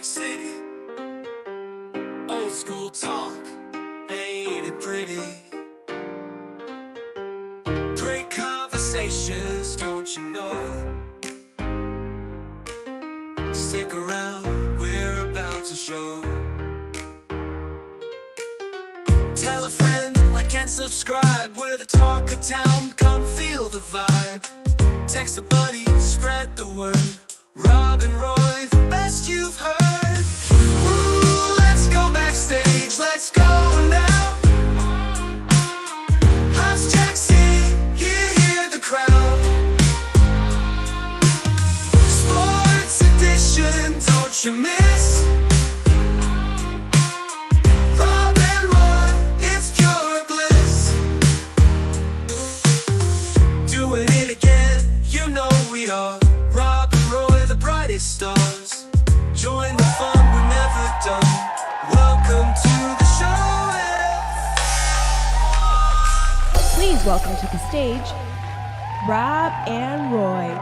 City, old school talk, ain't it pretty? Great conversations, don't you know? Stick around, we're about to show. Tell a friend, like and subscribe. We're the talk of town, come feel the vibe. Text a buddy, spread the word. Rob and Roy, the best you've heard. Ooh, let's go backstage, let's go now. House Jack City, hear the crowd. Sports edition, don't you miss? Rob and Roy, it's pure bliss. Doing it again, you know we are. Rob and Roy, the brightest stars. Join the fun, we're never done. Welcome to the show. Please welcome to the stage, Rob and Roy.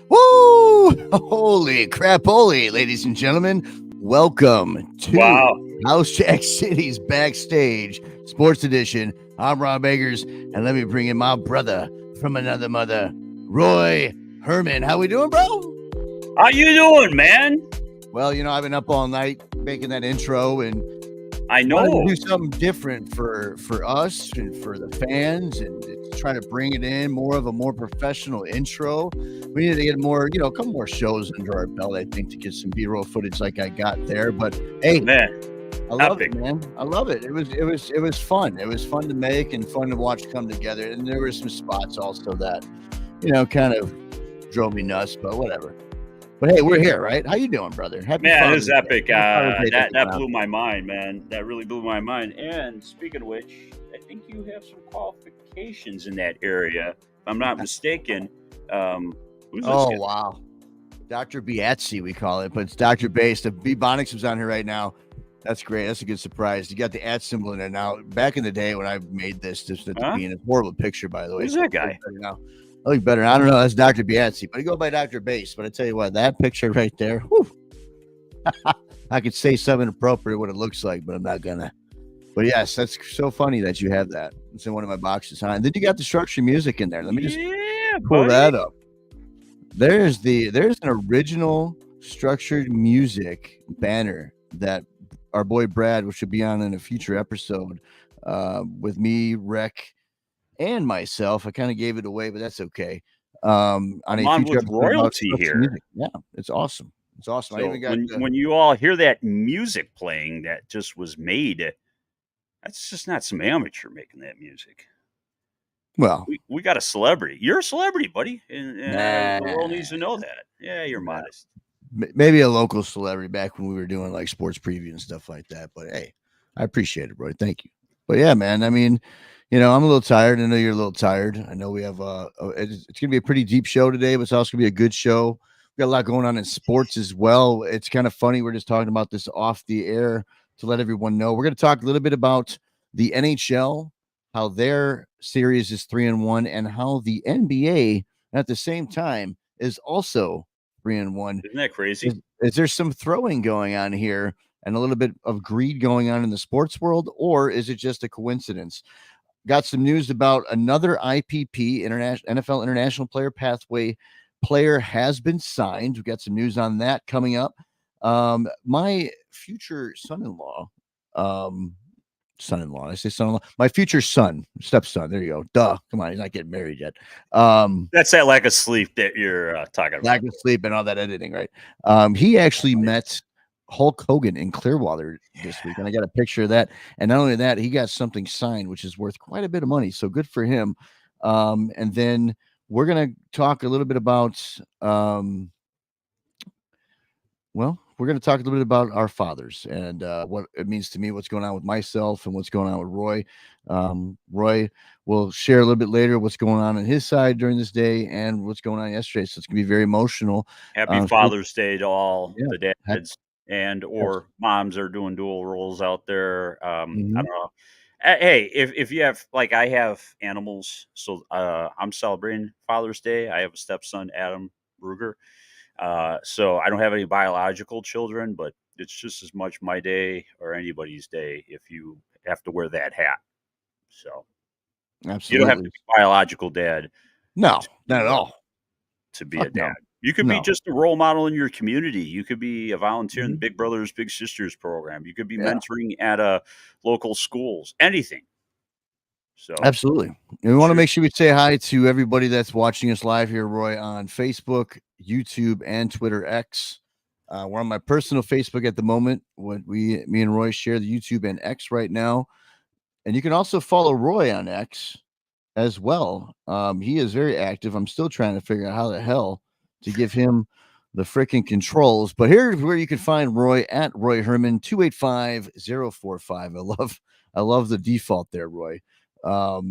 Woo! Holy crap, holy, ladies and gentlemen. Welcome to House Jack City's Backstage Sports Edition. I'm Rob Eggers, and let me bring in my brother from another mother, Roy Herman. How we doing, bro? How you doing, man? Well, you know, I've been up all night making that intro, and I know. wanted to do something different for us and for the fans, and try to bring it in more of a more professional intro. We need to get more, a couple more shows under our belt, I think, to get some B-roll footage like I got there. But hey, man, I love it, man. I love it. It was fun. It was fun to make and fun to watch come together. And there were some spots also that, kind of drove me nuts, but whatever. But hey, we're here, right? How you doing, brother? Happy man, Father's it was Day. epic. That Day. blew my mind, man. That really blew my mind. And speaking of which, I think you have some qualifications in that area. If I'm not mistaken. Who's this guy? Wow. Dr. Biatzi, we call it, but it's Dr. Bass. The B-Bonics is on here right now. That's great. That's a good surprise. You got the @ symbol in there now. Back in the day when I made this, just at the beginning, it's a horrible picture, by the way. Who's that guy? I look better. I don't know. That's Dr. Biatzi, but I go by Dr. Bass. But I tell you what, that picture right there, whew, I could say something appropriate what it looks like, but I'm not gonna. But yes, that's so funny that you have that. It's in one of my boxes. Huh? And then you got the structured music in there. Let me just pull that up. There's an original structured music banner that our boy Brad, which should be on in a future episode, with me, Rec, and myself. I kind of gave it away, but that's okay. On a future episode royalty here. Music. Yeah, it's awesome. It's awesome. So I even got when you all hear that music playing that just was made, that's just not some amateur making that music. Well, we got a celebrity. You're a celebrity, buddy, and the world needs to know that. Yeah, you're modest. Maybe a local celebrity back when we were doing like sports preview and stuff like that. But hey, I appreciate it, bro. Thank you. But yeah, man. I mean, I'm a little tired. I know you're a little tired. I know we have it's gonna be a pretty deep show today, but it's also gonna be a good show. We got a lot going on in sports as well. It's kind of funny. We're just talking about this off the air to let everyone know. We're gonna talk a little bit about the NHL, how their series is 3-1, and how the NBA at the same time is also 3-1. Isn't that crazy? Is there some throwing going on here and a little bit of greed going on in the sports world, or is it just a coincidence? Got some news about another IPP, NFL International Player Pathway player has been signed. We've got some news on that coming up. My future son-in-law, I say son-in-law, my future stepson. There you go. Duh. Come on. He's not getting married yet. That's that lack of sleep that you're talking about. Lack of sleep and all that editing, right? He actually met Hulk Hogan in Clearwater this week, and I got a picture of that. And not only that, he got something signed, which is worth quite a bit of money. So good for him. And then we're going to talk a little bit about, we're going to talk a little bit about our fathers and what it means to me, what's going on with myself and what's going on with Roy. Roy will share a little bit later what's going on his side during this day and what's going on yesterday. So it's going to be very emotional. Happy Father's Day to all the dads and or moms are doing dual roles out there. I don't know. Hey, if you have like I have animals, so I'm celebrating Father's Day. I have a stepson, Adam Ruger. So I don't have any biological children, but it's just as much my day or anybody's day if you have to wear that hat. So you don't have to Absolutely. be biological dad No, not at to all. to be a Fuck dad. no. You could be No. just a role model in your community. You could be a volunteer in the Mhm. Big Brothers Big Sisters program. You could be Yeah, mentoring at a local schools. Anything. So absolutely. And we want to shoot. make sure we say hi to everybody that's watching us live here, Roy, on Facebook, YouTube, and Twitter X. We're on my personal Facebook at the moment. Me and Roy share the YouTube and X right now. And you can also follow Roy on X as well. He is very active. I'm still trying to figure out how the hell to give him the freaking controls. But here's where you can find Roy at Roy Herman 285-045. I love the default there, Roy. But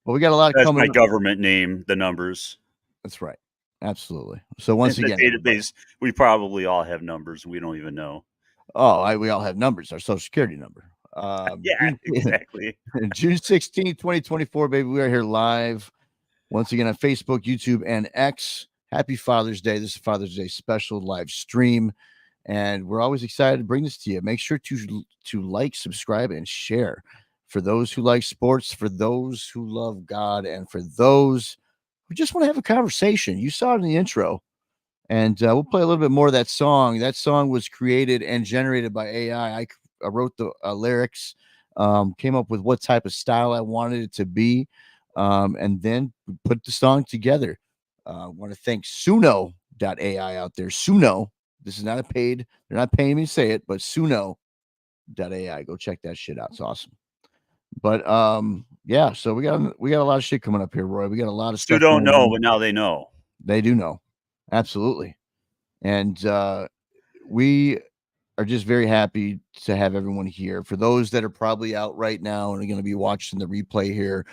we got a lot That's my coming up. government name, the numbers. That's right. Absolutely. So In once the again, everybody. database, we probably all have numbers we don't even know. We all have numbers, our social security number. Yeah, exactly. June 16th, 2024, baby. We are here live once again on Facebook, YouTube, and X. Happy Father's Day. This is Father's Day special live stream. And we're always excited to bring this to you. Make sure to like, subscribe, and share. For those who like sports, for those who love God, and for those who just want to have a conversation. You saw it in the intro. And we'll play a little bit more of that song. That song was created and generated by AI. I wrote the lyrics, came up with what type of style I wanted it to be, and then put the song together. I want to thank Suno.ai out there. Suno. This is not a paid, they're not paying me to say it, but Suno.ai. Go check that shit out. It's awesome. But yeah, so we got a lot of shit coming up here, Roy. We got a lot of Still stuff don't going know, on. but now they know. They do know. Absolutely. And we are just very happy to have everyone here. For those that are probably out right now and are going to be watching the replay here,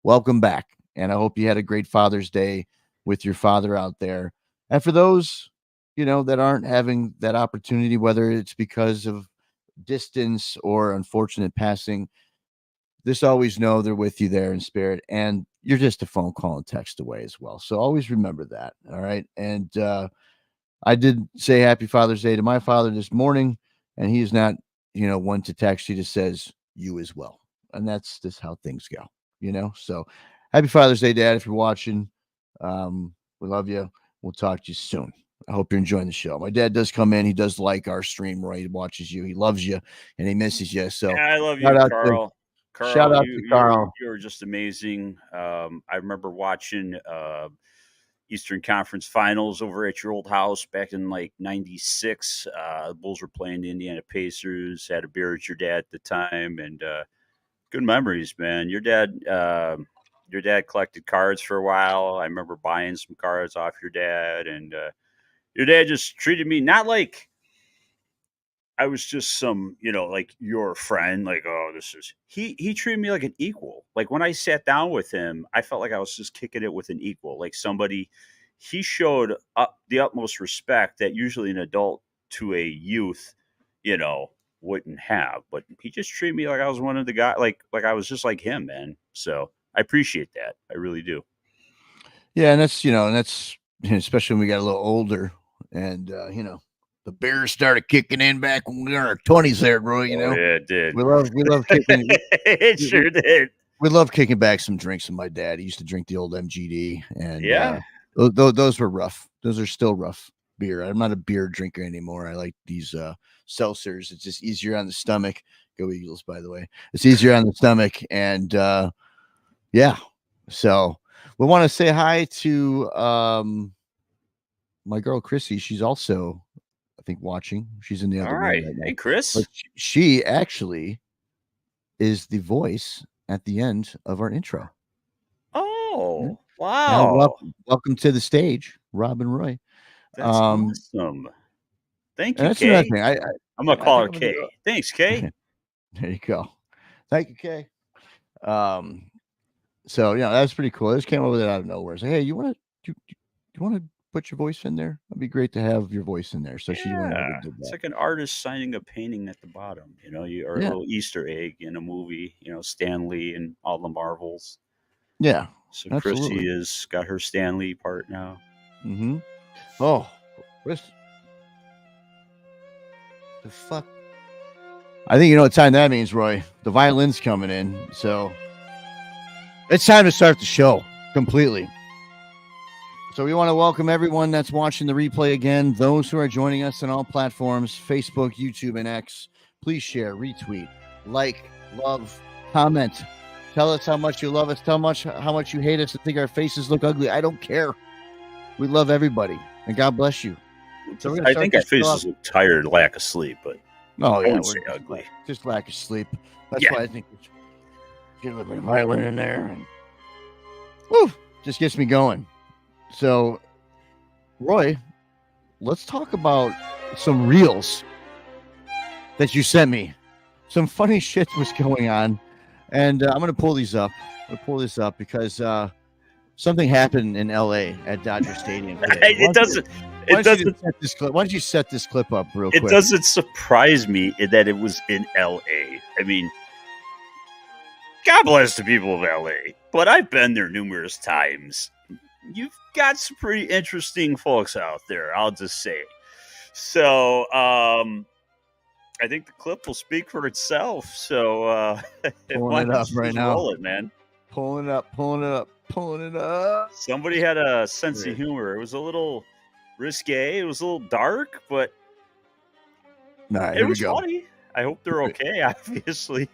welcome back. And I hope you had a great Father's Day with your father out there. And for those, that aren't having that opportunity, whether it's because of distance or unfortunate passing, just always know they're with you there in spirit. And you're just a phone call and text away as well. So always remember that. All right. And I did say happy Father's Day to my father this morning, and he is not, one to text. He just says you as well. And that's just how things go. So happy Father's Day, Dad, if you're watching. We love you. We'll talk to you soon. I hope you're enjoying the show. My dad does come in. He does like our stream, right? He watches you. He loves you and he misses you. So I love shout you, out to Carl. shout Carl, out to Carl. you're just amazing. I remember watching Eastern Conference Finals over at your old house back in like '96. The Bulls were playing the Indiana Pacers. Had a beer with your dad at the time, and good memories, man. Your dad collected cards for a while. I remember buying some cards off your dad, and your dad just treated me not like I was just some, like your friend, like, oh, this is he treated me like an equal. Like when I sat down with him, I felt like I was just kicking it with an equal, like somebody he showed up the utmost respect that usually an adult to a youth, you know, wouldn't have. But he just treated me like I was one of the guys, like I was just like him, man. So I appreciate that. I really do. Yeah, and that's especially when we got a little older and the beers started kicking in back when we were in our 20s there, bro. Oh yeah, it did. We love kicking It we, we, sure did. we love kicking back some drinks with my dad. He used to drink the old MGD and Yeah. those were rough. Those are still rough beer. I'm not a beer drinker anymore. I like these seltzers. It's just easier on the stomach. Go Eagles, by the way. It's easier on the stomach and yeah. So we want to say hi to my girl Chrissy. She's also, I think, watching. She's in the All other room right. right now. Hey, But Chris. she actually is the voice at the end of our intro. Yeah. Oh, Now, wow. welcome to the stage, Rob and Roy. That's Um, awesome. Thank and you, that's another Kay. thing. I'm gonna I call think her I'm gonna Kay. Thanks, Kay. there you go. Thank you, Kay. Um, so that's pretty cool. I just came over there out of nowhere. Say, hey, you want to put your voice in there? It'd be great to have your voice in there, especially when you ever Yeah, did it's that. like an artist signing a painting at the bottom, or a Yeah, little Easter egg in a movie, Stan Lee and all the Marvels. yeah, So absolutely. Chrissy has got her Stan Lee part now. Mm-hmm. Oh, Chris, the fuck. I think you know what time that means, Roy. The violin's coming in, so it's time to start the show completely. So we want to welcome everyone that's watching the replay again. Those who are joining us on all platforms, Facebook, YouTube, and X. Please share, retweet, like, love, comment. Tell us how much you love us. Tell much how much you hate us and think our faces look ugly. I don't care. We love everybody, and God bless you. So we're gonna I start think our this show off. faces look tired, lack of sleep, but Oh I yeah, wouldn't we're say ugly. just lack of sleep. That's Yeah. why I think we should get a little bit of violin in there, and woo, just gets me going. So, Roy, let's talk about some reels that you sent me. Some funny shit was going on, and I'm gonna pull these up. I'm gonna pull this up because something happened in LA at Dodger Stadium today. It doesn't. Why It don't you doesn't. just set this clip? Why don't you set this clip up real It quick? doesn't surprise me that it was in L.A. I mean, God bless the people of L.A., but I've been there numerous times. You've got some pretty interesting folks out there, I'll just say. So, I think the clip will speak for itself. So, Pulling why it don't up you right just now. roll it, man? Pulling it up, pulling it up, pulling it up. Somebody had a sense Great. of humor. It was a little risque. It was a little dark, but All right, it here we was go. funny. I hope they're okay, obviously.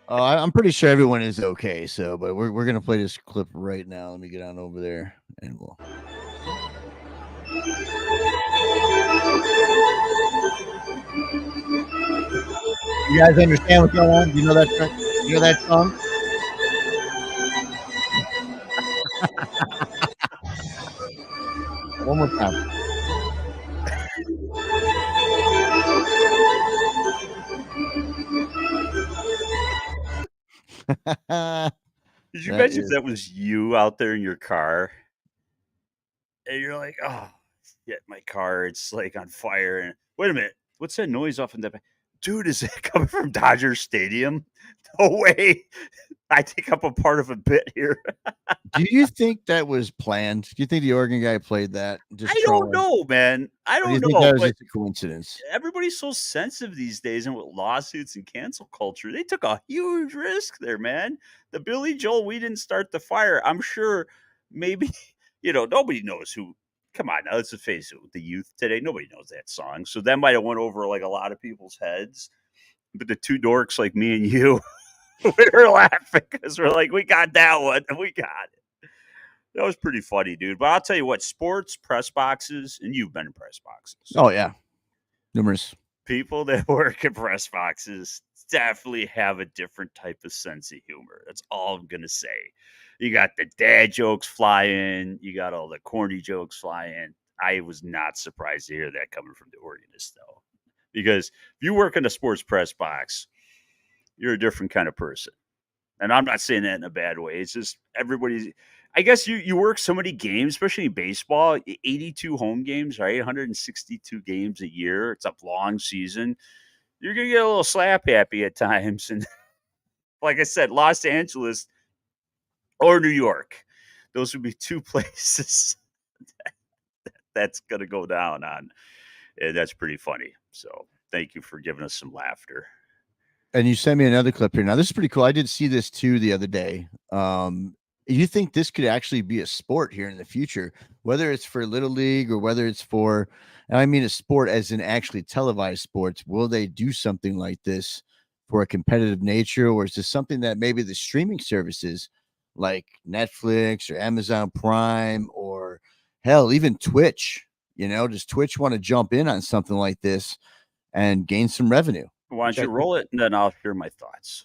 I'm pretty sure everyone is okay. So, but we're gonna play this clip right now. Let me get on over there, and we'll. You guys understand what's going on? You know that? You know that song? One more time. Did you That mention is that was you out there in your car? And you're like, oh, yeah, my car, it's like on fire. And wait a minute, what's that noise off in the back? Dude, is that coming from Dodger Stadium? No way. I think I'm a part of a bit here. Do you think that was planned? Do you think the Oregon guy played that just I don't trolling? know, man. I Or do you don't think know, that was but just a coincidence? everybody's so sensitive these days, and with lawsuits and cancel culture, they took a huge risk there, man. The Billy Joel, we didn't start the fire. I'm sure maybe, nobody knows who. Come on, now let's just face it. With the youth today, nobody knows that song. So that might have went over like a lot of people's heads. But the two dorks like me and you, we were laughing because we're like, we got that one. We got it. That was pretty funny, dude. But I'll tell you what, sports press boxes, and you've been in press boxes. Oh yeah, numerous. People that work in press boxes definitely have a different type of sense of humor. That's all I'm gonna say. You got the dad jokes flying, you got all the corny jokes flying. I was not surprised to hear that coming from the organist, though, because if you work in a sports press box, you're a different kind of person. And I'm not saying that in a bad way. It's just everybody's. I guess you work so many games, especially in baseball, 82 home games, right? 162 games a year. It's a long season. You're gonna get a little slap happy at times, and like I said, Los Angeles or New York, those would be two places that's gonna go down on, and that's pretty funny. So thank you for giving us some laughter. And you sent me another clip here. Now this is pretty cool. I did see this too the other day. You think this could actually be a sport here in the future, whether it's for little league or whether it's for, and I mean a sport as in actually televised sports? Will they do something like this for a competitive nature, or is this something that maybe the streaming services like Netflix or Amazon Prime or hell even Twitch? Does Twitch want to jump in on something like this and gain some revenue? Why Which don't I you think roll it, and then I'll hear my thoughts.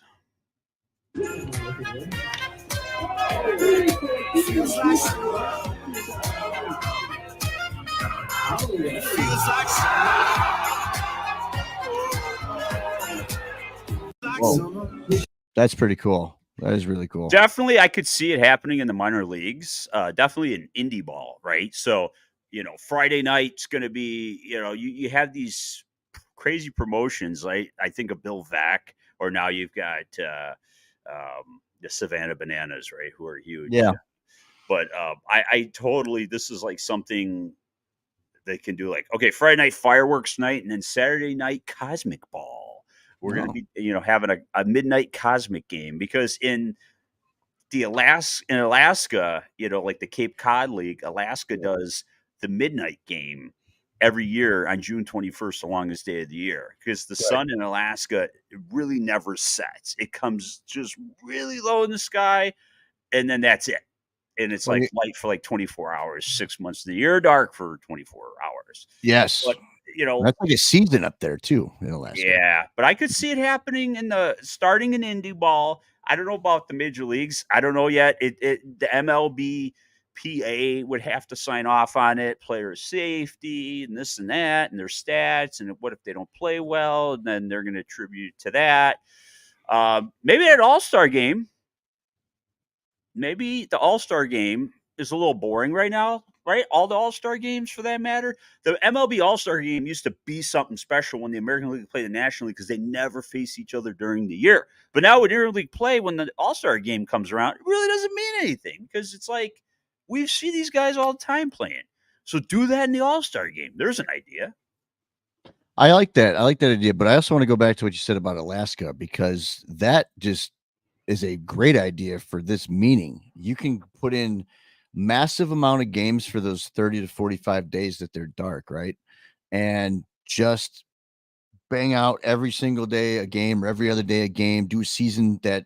Feels like summer. Feels like Whoa. That's pretty cool. That is really cool. Definitely, I could see it happening in the minor leagues. Definitely in indie ball, right? So Friday night's going to be, you have these crazy promotions. I think of Bill Vac, or now you've got the Savannah Bananas, right? Who are huge. Yeah. But I totally, this is like something they can do, like, okay, Friday night fireworks night, and then Saturday night cosmic ball. We're going to No. be, having a midnight cosmic game, because in Alaska, like the Cape Cod League, Alaska does the midnight game every year on June 21st, the longest day of the year, because the Right. sun in Alaska, it really never sets. It comes just really low in the sky, and then that's it. And it's Well, like light for like 24 hours, 6 months of the year, dark for 24 hours. yes. But, That's like a season up there too in Alaska. yeah, but I could see it happening starting in indie ball. I don't know about the major leagues. I don't know yet. The MLB PA would have to sign off on it, player safety and this and that, and their stats, and what if they don't play well, and then they're going to attribute to that. Maybe an All-Star game. Maybe the All-Star game is a little boring right now, right? All the All-Star games, for that matter. The MLB All-Star game used to be something special when the American League played the National League, because they never face each other during the year. But now with interleague play, when the All-Star game comes around, it really doesn't mean anything, because it's like we see these guys all the time playing. So do that in the All-Star game. There's an idea. I like that. I like that idea, but I also want to go back to what you said about Alaska, because that just is a great idea for this meaning. You can put in massive amount of games for those 30 to 45 days that they're dark, right? And just bang out every single day a game, or every other day a game, do a season that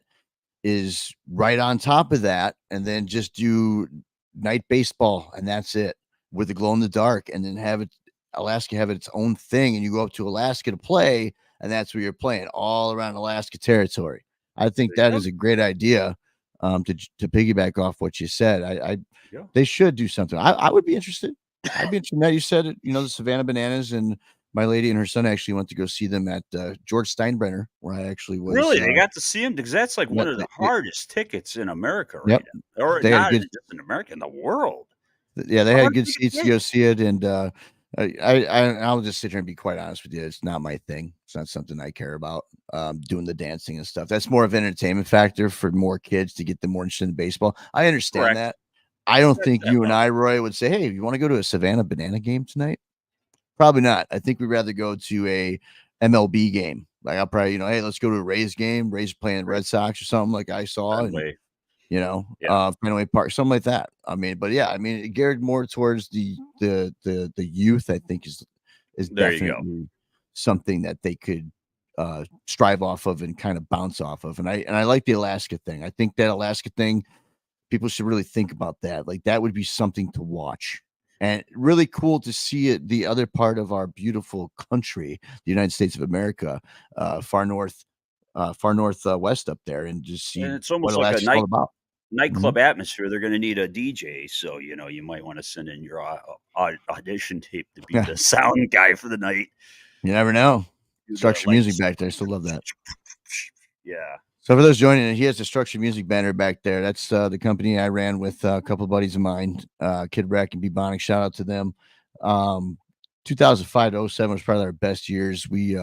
is right on top of that, and then just do night baseball, and that's it, with the glow in the dark, and then have Alaska have its own thing, and you go up to Alaska to play, and that's where you're playing all around Alaska territory. I think that Yep. is a great idea. To piggyback off what you said, Yeah. they should do something. I would be interested. I'd be interested. Now you said it, the Savannah Bananas, and my lady and her son actually went to go see them at George Steinbrenner, where I actually was. Really, they got to see him, because that's like Yeah, one of the hardest tickets in America yep, right now, or they had not good. just in America, in the world. Yeah, they How had hard good did seats it to go see it, and I'll just sit here and be quite honest with you. It's not my thing. It's not something I care about. Doing the dancing and stuff. That's more of an entertainment factor for more kids to get them more interested in baseball. I understand Correct. that. I don't That's think that you and much. I, Roy, would say, "Hey, you want to go to a Savannah Banana game tonight?" Probably not. I think we'd rather go to a MLB game. Like I'll probably, hey, let's go to a Rays game. Rays playing Right. Red Sox or something like I saw, and Fenway. Yeah. Fenway Park, something like that. I mean, but yeah, I mean, it geared more towards the youth. I think is There you go. definitely something that they could strive off of and kind of bounce off of. And I like the Alaska thing. I think that Alaska thing, people should really think about that. Like that would be something to watch. And really cool to see it, the other part of our beautiful country, the United States of America, far north, west up there, and just see And it's what almost like a Alaska's all about. Mhm. nightclub atmosphere. They're gonna need a DJ, so, you might wanna send in your audition tape to be Yeah, the sound guy for the night. you never know. Do the Structured music lights. back there. I still love that. Yeah. So for those joining, he has a structured music banner back there. That's the company I ran with a couple of buddies of mine, Kid Rack and Bubonic. Shout out to them. 2005 to '07 was probably our best years. We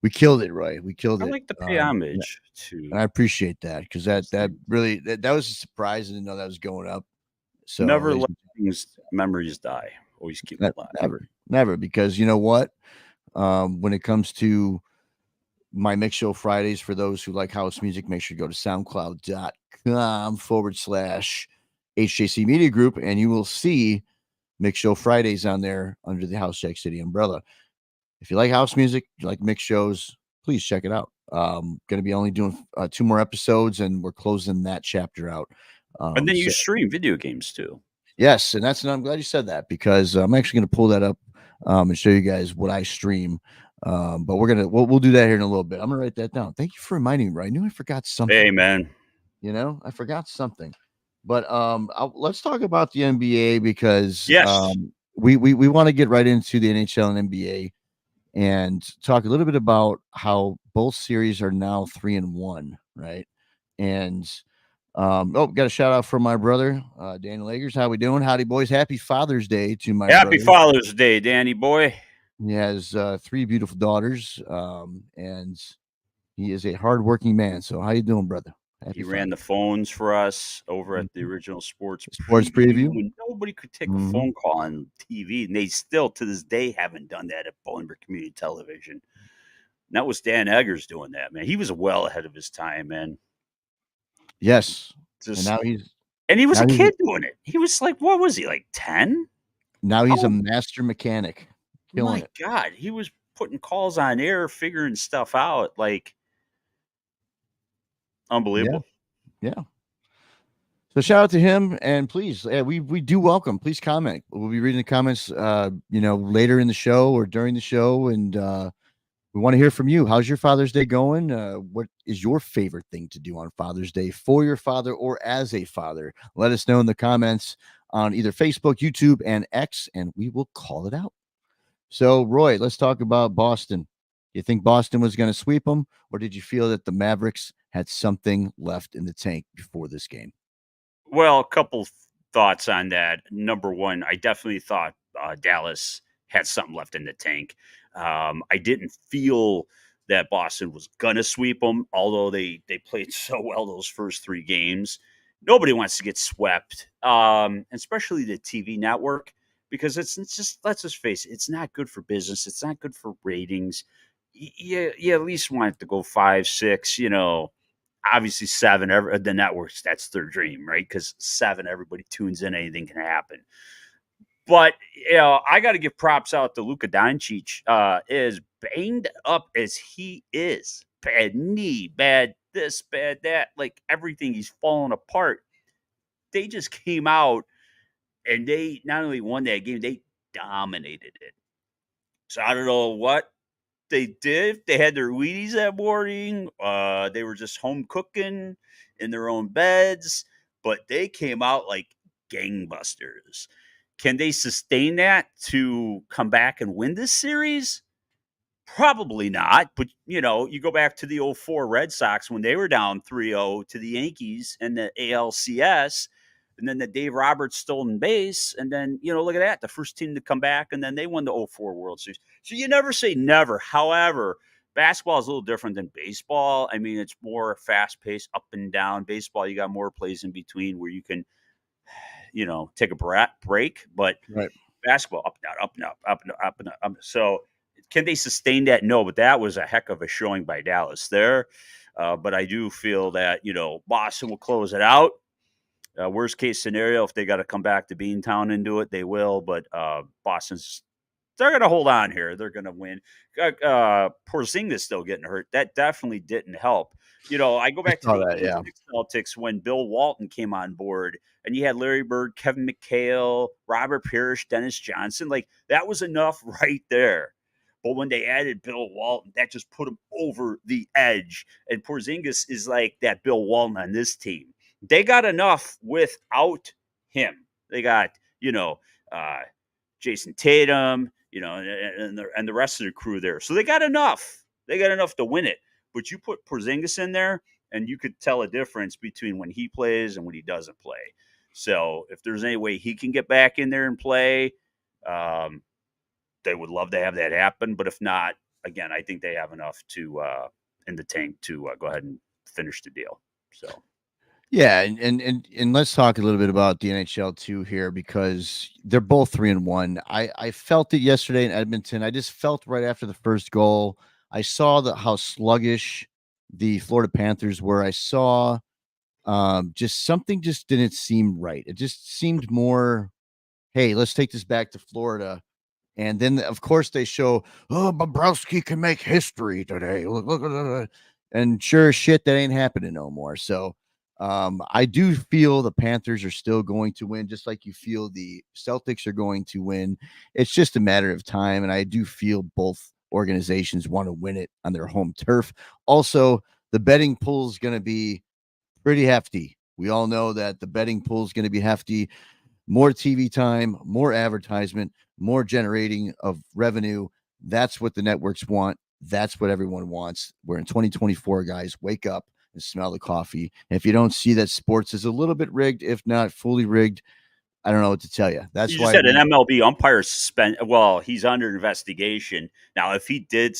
killed it, Roy. We killed I it. like to pay Yeah, homage and I to appreciate that, because that things. really that was a surprise. I didn't know that was going up. So, Never ladies let things memories die. Always keep them alive. never, because you know what? When it comes to my mix show Fridays, for those who like house music, make sure you go to soundcloud.com/HJC Media Group, and you will see Mix Show Fridays on there under the House Jack City umbrella. If you like house music, you like mix shows, please check it out. Going to be only doing 2 more episodes, and we're closing that chapter out. And then you So stream video games too. yes, and I'm glad you said that, because I'm actually going to pull that up and show you guys what I stream. But we'll do that here in a little bit. I'm gonna write that down. Thank you for reminding me. Right? I knew I forgot something. Hey, man. I forgot something. But let's talk about the NBA, because Yes. we want to get right into the NHL and NBA and talk a little bit about how both series are now 3-1, right? And Got a shout out from my brother, Daniel Eggers. How we doing? Howdy, boys. Happy Father's Day to my Happy brother. Father's Day, Danny boy. He has 3 beautiful daughters, and he is a hardworking man. So, how you doing, brother? He Happy ran Father's the phones for us over at the Mhm. original sports Sports preview preview. when nobody could take a Mhm. phone call on TV, and they still to this day haven't done that at Bolingbrook Community Television. And that was Dan Eggers doing that, man. He was well ahead of his time, man. Yes, and Just he was now a he's kid doing it. He was like, what was he, like 10? now How he's a old? master mechanic, killing My it. God, he was putting calls on air, figuring stuff out, like Yeah, unbelievable. yeah. So shout out to him, and please, we do welcome. Please comment. We'll be reading the comments, later in the show or during the show, and we want to hear from you. How's your Father's Day going? What is your favorite thing to do on Father's Day for your father or as a father? Let us know in the comments on either Facebook, YouTube, and X, and we will call it out. So, Roy, let's talk about Boston. You think Boston was going to sweep them, or did you feel that the Mavericks had something left in the tank before this game? Well, a couple thoughts on that. Number one, I definitely thought Dallas had something left in the tank. I didn't feel that Boston was gonna sweep them, although they played so well those first 3 games. Nobody wants to get swept, especially the TV network, because it's just, let's just face it, it's not good for business. It's not good for ratings. You at least want it to go 5, 6. Obviously 7, the networks, that's their dream, right? Because 7, everybody tunes in, anything can happen. But I got to give props out to Luka Doncic. As banged up as he is, bad knee, bad this, bad that, like everything, he's falling apart. They just came out and they not only won that game, they dominated it. So I don't know what they did. They had their Wheaties that morning. They were just home cooking in their own beds, but they came out like gangbusters. Can they sustain that to come back and win this series? Probably not. But, you go back to the '04 Red Sox when they were down 3-0 to the Yankees and the ALCS, and then the Dave Roberts stolen base. And then, look at that, the first team to come back, and then they won the '04 World Series. So you never say never. However, basketball is a little different than baseball. I mean, it's more fast paced, up and down. Baseball, you got more plays in between where you can, take a break. But Right. basketball, up and down, up and up, up and up, up and up. So can they sustain that? No, but that was a heck of a showing by Dallas there. But I do feel that, Boston will close it out. Worst case scenario, if they got to come back to Beantown and do it, they will. But Boston's, they're going to hold on here. They're going to win. Porzingis still getting hurt. That definitely didn't help. I go I back to saw the that. Yeah. 86 Celtics when Bill Walton came on board, and you had Larry Bird, Kevin McHale, Robert Parrish, Dennis Johnson. Like, that was enough right there. But when they added Bill Walton, that just put him over the edge. And Porzingis is like that Bill Walton on this team. They got enough without him. They got, uh, Jason Tatum, and the rest of the crew there. So they got enough. They got enough to win it. But you put Porzingis in there, and you could tell a difference between when he plays and when he doesn't play. So if there's any way he can get back in there and play, um, they would love to have that happen. But if not, again, I think they have enough to in the tank to go ahead and finish the deal. So. Yeah, and let's talk a little bit about the NHL too here because they're both 3-1. I felt it yesterday in Edmonton. I just felt right after the first goal. I saw how sluggish the Florida Panthers were. I saw just something just didn't seem right. It just seemed more, hey, let's take this back to Florida. And then, of course, they show, oh, Bobrovsky can make history today. Look. And sure as shit, that ain't happening no more. So I do feel the Panthers are still going to win, just like you feel the Celtics are going to win. It's just a matter of time. And I do feel both organizations want to win it on their home turf. Also, the betting pool is going to be pretty hefty. We all know that the betting pool is going to be hefty. More TV time, more advertisement, more generating of revenue. That's what the networks want. That's what everyone wants. We're in 2024, guys. Wake up. and smell the coffee. And if you don't see that sports is a little bit rigged, if not fully rigged, I don't know what to tell you. That's You just why had an MLB umpire suspend. Well, he's under investigation now. If he did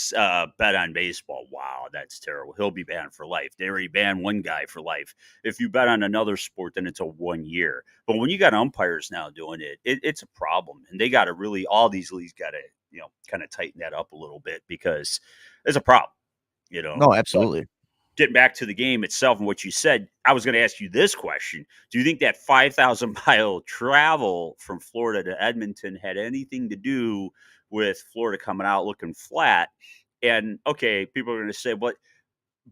bet on baseball, wow, that's terrible. He'll be banned for life. They already banned one guy for life. If you bet on another sport, then it's a 1 year. But when you got umpires now doing it's a problem, and they got to really all these leagues got to kind of tighten that up a little bit because it's a problem. no, But absolutely. getting back to the game itself and what you said, I was going to ask you this question. Do you think that 5,000-mile travel from Florida to Edmonton had anything to do with Florida coming out looking flat? And okay, people are going to say, but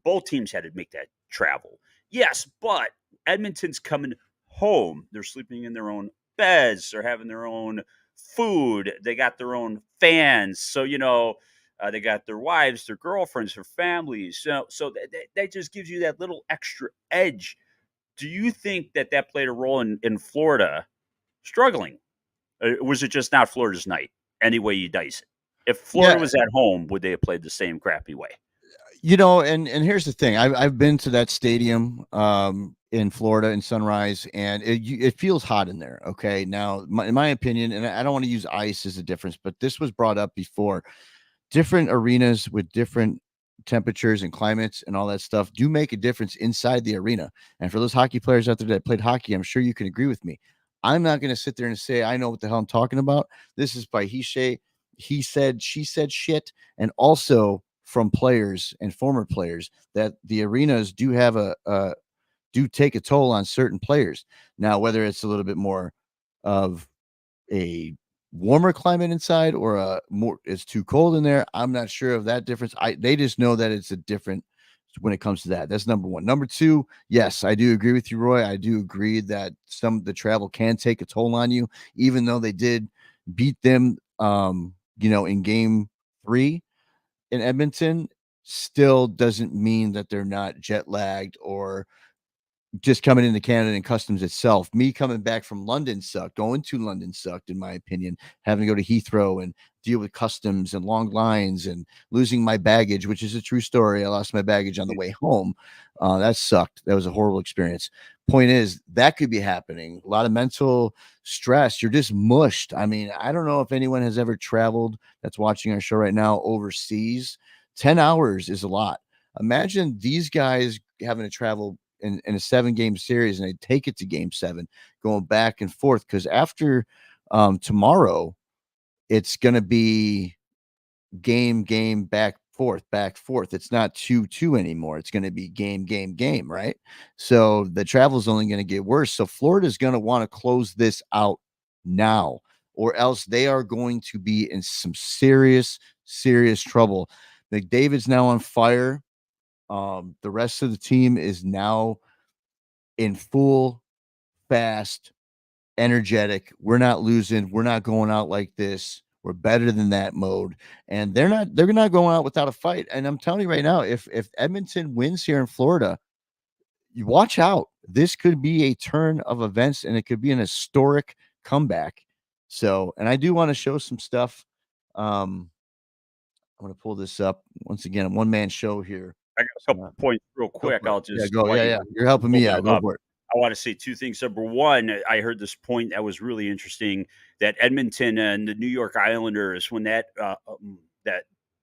both teams had to make that travel. Yes, but Edmonton's coming home. They're sleeping in their own beds. They're having their own food. They got their own fans. So, they got their wives, their girlfriends, their families. So that just gives you that little extra edge. Do you think that played a role in Florida struggling? Was it just not Florida's night? Any way you dice it. If Florida Yeah, was at home, would they have played the same crappy way? and here's the thing. I've been to that stadium in Florida in Sunrise, and it feels hot in there. Okay, now in my opinion, and I don't want to use ice as a difference, but this was brought up before. Different arenas with different temperatures and climates and all that stuff do make a difference inside the arena. And for those hockey players out there that played hockey, I'm sure you can agree with me. I'm not going to sit there and say I know what the hell I'm talking about. This is by he said, she said shit, and also from players and former players that the arenas do have do take a toll on certain players. Now, whether it's a little bit more of a warmer climate inside or a more it's too cold in there. I'm not sure of that difference. They just know that it's a different when it comes to that. That's number one. Number two, yes, I do agree with you, Roy. I do agree that some the travel can take a toll on you, even though they did beat them in game 3 in Edmonton, still doesn't mean that they're not jet lagged or just coming into Canada and customs itself. Me coming back from London sucked. Going to London sucked, in my opinion. Having to go to Heathrow and deal with customs and long lines and losing my baggage, which is a true story. I lost my baggage on the way home. That sucked. That was a horrible experience. Point is, that could be happening. A lot of mental stress. You're just mushed. I mean, I don't know if anyone has ever traveled that's watching our show right now overseas. 10 hours is a lot. Imagine these guys having to travel in a 7-game series, and they take it to game 7, going back and forth. Because after tomorrow, it's going to be game, back, forth. It's not 2-2 anymore. It's going to be game, right? So the travel is only going to get worse. So Florida's going to want to close this out now, or else they are going to be in some serious trouble. McDavid's now on fire. The rest of the team is now in full, fast, energetic. We're not losing. We're not going out like this. We're better than that mode. And they're not going out without a fight. And I'm telling you right now, if Edmonton wins here in Florida, you watch out. This could be a turn of events and it could be an historic comeback. So, and I do want to show some stuff. I'm going to pull this up once again. A one-man show here. I got a couple points real Go quick. for it. I'll Yeah, just go. while Yeah, you yeah. You're helping pull me out. that Go up, for it. I want to say two things. Number one, I heard this point that was really interesting that Edmonton and the New York Islanders, when that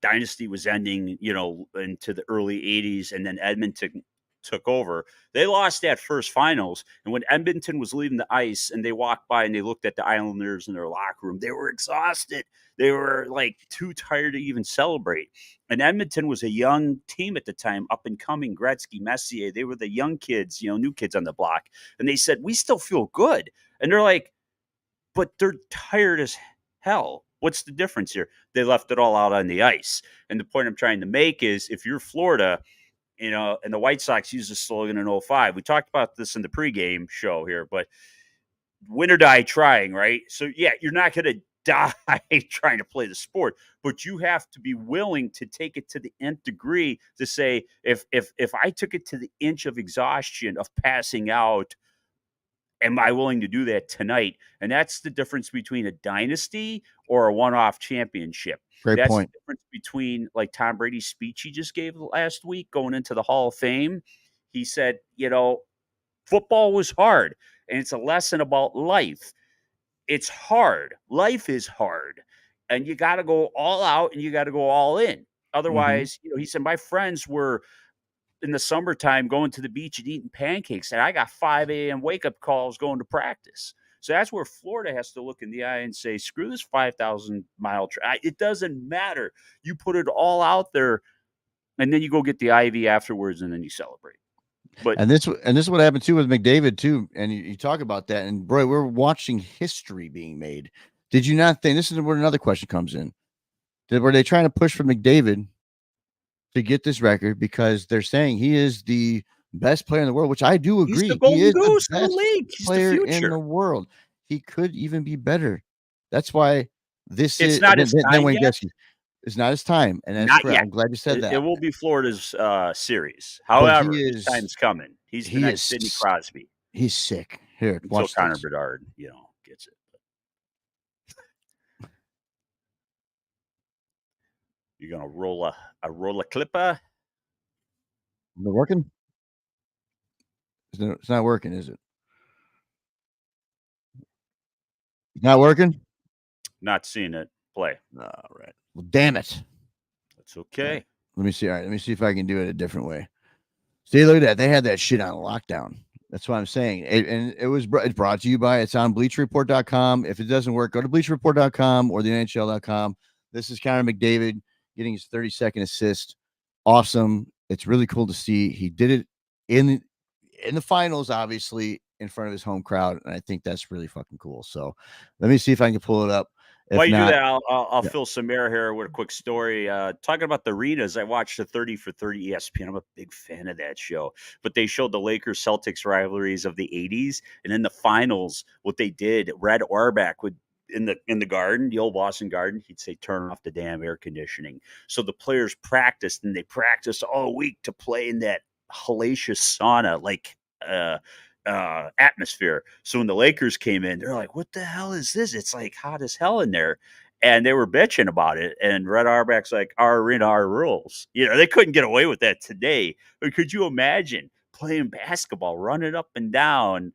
dynasty was ending, into the early '80s, and then Edmonton took over, they lost that first finals. And when Edmonton was leaving the ice, and they walked by and they looked at the Islanders in their locker room, they were exhausted. They were like too tired to even celebrate. And Edmonton was a young team at the time, up and coming. Gretzky, Messier, they were the young kids, new kids on the block. And they said, we still feel good. And they're like, but they're tired as hell. What's the difference here? They left it all out on the ice. And the point I'm trying to make is if you're Florida, and the White Sox used the slogan in '05. We talked about this in the pregame show here, but win or die trying, right? So, yeah, you're not going to die trying to play the sport, but you have to be willing to take it to the nth degree to say, if I took it to the inch of exhaustion, of passing out, am I willing to do that tonight? And that's the difference between a dynasty or a one-off championship. Great That's the point. difference between like Tom Brady's speech he just gave last week going into the Hall of Fame. He said, football was hard, and it's a lesson about life. It's hard. Life is hard, and you got to go all out and you got to go all in. Mhm. Otherwise, he said, my friends were in the summertime going to the beach and eating pancakes, and I got 5 a.m. wake up calls going to practice. So that's where Florida has to look in the eye and say, screw this 5,000-mile drive. It doesn't matter. You put it all out there, and then you go get the IV afterwards, and then you celebrate. But And this is what happened too with McDavid too. And you talk about that, and boy, we're watching history being made. Did you not think this is where another question comes in? Were they trying to push for McDavid to get this record because they're saying he is the best player in the world, which I do he's the agree. He golden is the goose of the best league. He's the player in the future. world. He could even be better. That's why this It's is not his then time Wayne yet. Gretzky. It's not his time, and that's Not correct. yet. I'm glad you said It that. will be Florida's series. But However, his time's coming. He's the next Sidney Crosby he's sick. Here, until watch Connor this. Bedard, gets it. You're gonna roll a clipper. Is it working? It's not working, is it? It's not working? Not seeing it play. All right. Well, damn it. That's okay. Right. Let me see. All right. Let me see if I can do it a different way. See, look at that. They had that shit on lockdown. That's what I'm saying. And it's brought to you by, it's on bleacherreport.com. If it doesn't work, go to bleacherreport.com or the NHL.com. This is Connor McDavid getting his 30-second assist. Awesome. It's really cool to see. He did it in the finals, obviously, in front of his home crowd. And I think that's really fucking cool. So let me see if I can pull it up. If While you not, do that, I'll yeah. fill some air here with a quick story. Talking about the arenas, I watched the 30 for 30 ESPN. I'm a big fan of that show. But they showed the Lakers Celtics rivalries of the 80s, and in the finals, what they did, Red Auerbach would in the garden, the old Boston Garden, he'd say, "Turn off the damn air conditioning." So the players practiced, and they practiced all week to play in that hellacious sauna, like atmosphere. So when the Lakers came in, they're like, "What the hell is this? It's like hot as hell in there." And they were bitching about it. And Red Auerbach's like, "Our arena, our rules." They couldn't get away with that today. But could you imagine playing basketball, running up and down?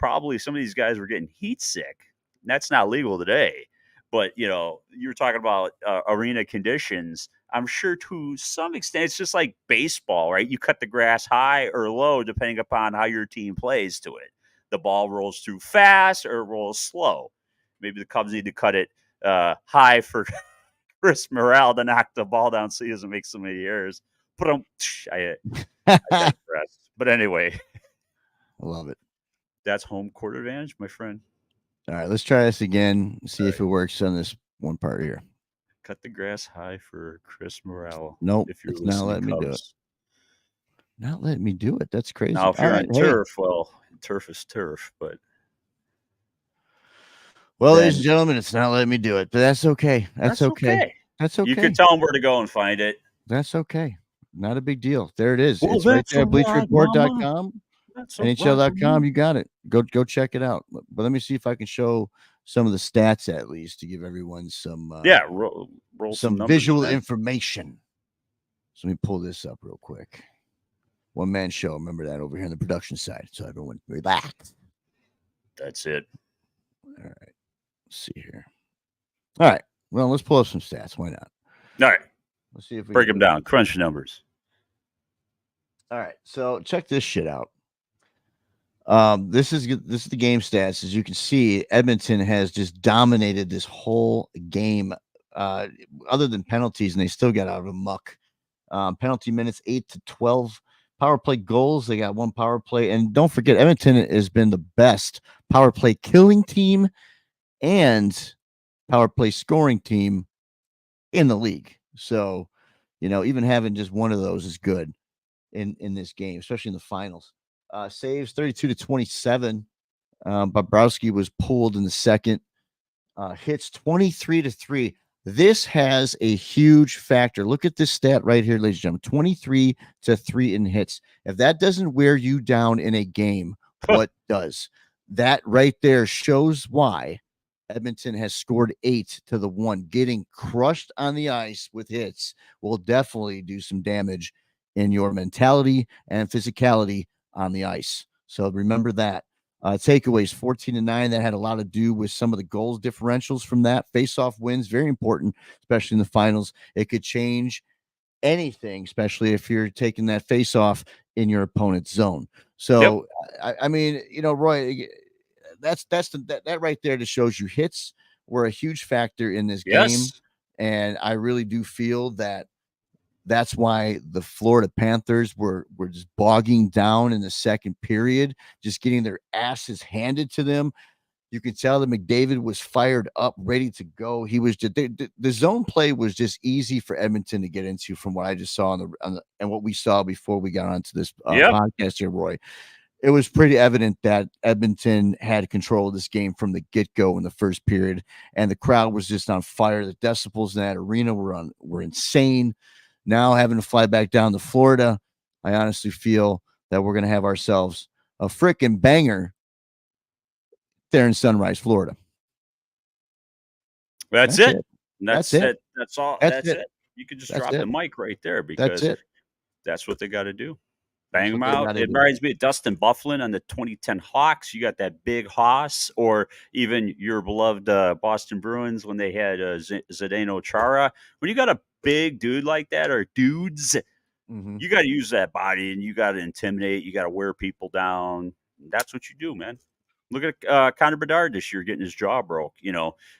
Probably some of these guys were getting heat sick. That's not legal today. But you're talking about arena conditions. I'm sure to some extent it's just like baseball, right? You cut the grass high or low depending upon how your team plays to it. The ball rolls through fast or it rolls slow. Maybe the Cubs need to cut it high for Chris Morale to knock the ball down so he doesn't make so many errors. But I digress. But anyway, I love it. that's home court advantage, my friend. All right, let's try this again. See if it works on this one part here. Cut the grass high for Chris Morale. Nope, if you're it's not letting me do it. Not letting me do it. That's crazy. Now, if you're on turf, well, turf is turf. But ladies and gentlemen, it's not letting me do it. But that's okay. That's okay. That's okay. You can tell them where to go and find it. That's okay. Not a big deal. There it is. Well, it's right there. BleachReport.com. NHL.com. You got it. Go check it out. But let me see if I can show some of the stats at least to give everyone some roll some numbers, visual man. information. So let me pull this up real quick. One man show. Remember that over here on the production side. So everyone relax. That's it. All right. Let's see here. All right. Well, let's pull up some stats. Why not? All right. Let's see if we break them down. Crunch numbers. All right. So check this shit out. This is the game stats. As you can see, Edmonton has just dominated this whole game, other than penalties, and they still got out of a muck. Penalty minutes 8-12. Power play goals, they got one power play. And don't forget, Edmonton has been the best power play killing team and power play scoring team in the league. So, even having just one of those is good in this game, especially in the finals. Saves 32-27. Bobrovsky was pulled in the second. Hits 23-3. This has a huge factor. Look at this stat right here, ladies and gentlemen. 23-3 in hits. If that doesn't wear you down in a game, what does? That right there shows why Edmonton has scored 8-1. Getting crushed on the ice with hits will definitely do some damage in your mentality and physicality on the ice. So remember that. Takeaways 14-9. That had a lot to do with some of the goals differentials from that. Face-off wins, very important, especially in the finals. It could change anything, especially if you're taking that face-off in your opponent's zone. Yep. So, I mean, Roy, that right there just shows you hits were a huge factor in this game, Yes. and I really do feel that that's why the Florida Panthers were just bogging down in the second period, just getting their asses handed to them. You could tell that McDavid was fired up, ready to go. He was just the zone play was just easy for Edmonton to get into, from what I just saw and what we saw before we got onto this Yep. podcast here, Roy. It was pretty evident that Edmonton had control of this game from the get go in the first period, and the crowd was just on fire. The decibels in that arena were insane. Now having to fly back down to Florida, I honestly feel that we're going to have ourselves a freaking banger there in Sunrise, Florida. That's That's it. it. That's That's it. it. That's all. That's That's it. it. You could just That's drop the it. mic right there That's because it. that's what they got to do. That's Bang what them they out. got to It do. reminds me of Dustin Bufflin on the 2010 Hawks. You got that big Hoss, or even your beloved Boston Bruins when they had Zdeno Chara. When you got a big dude like that, or dudes, Mhm. you got to use that body and you got to intimidate. You got to wear people down. That's what you do, man. Look at Connor Bedard this year getting his jaw broke.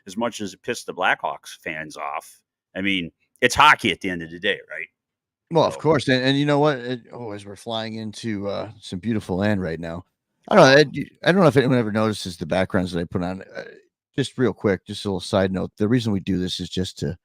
As much as it pissed the Blackhawks fans off. I mean, it's hockey at the end of the day, right? Well, of So, course, and you know what? As we're flying into some beautiful land right now, I don't know. I don't know if anyone ever notices the backgrounds that I put on. Just real quick, just a little side note. The reason we do this is just to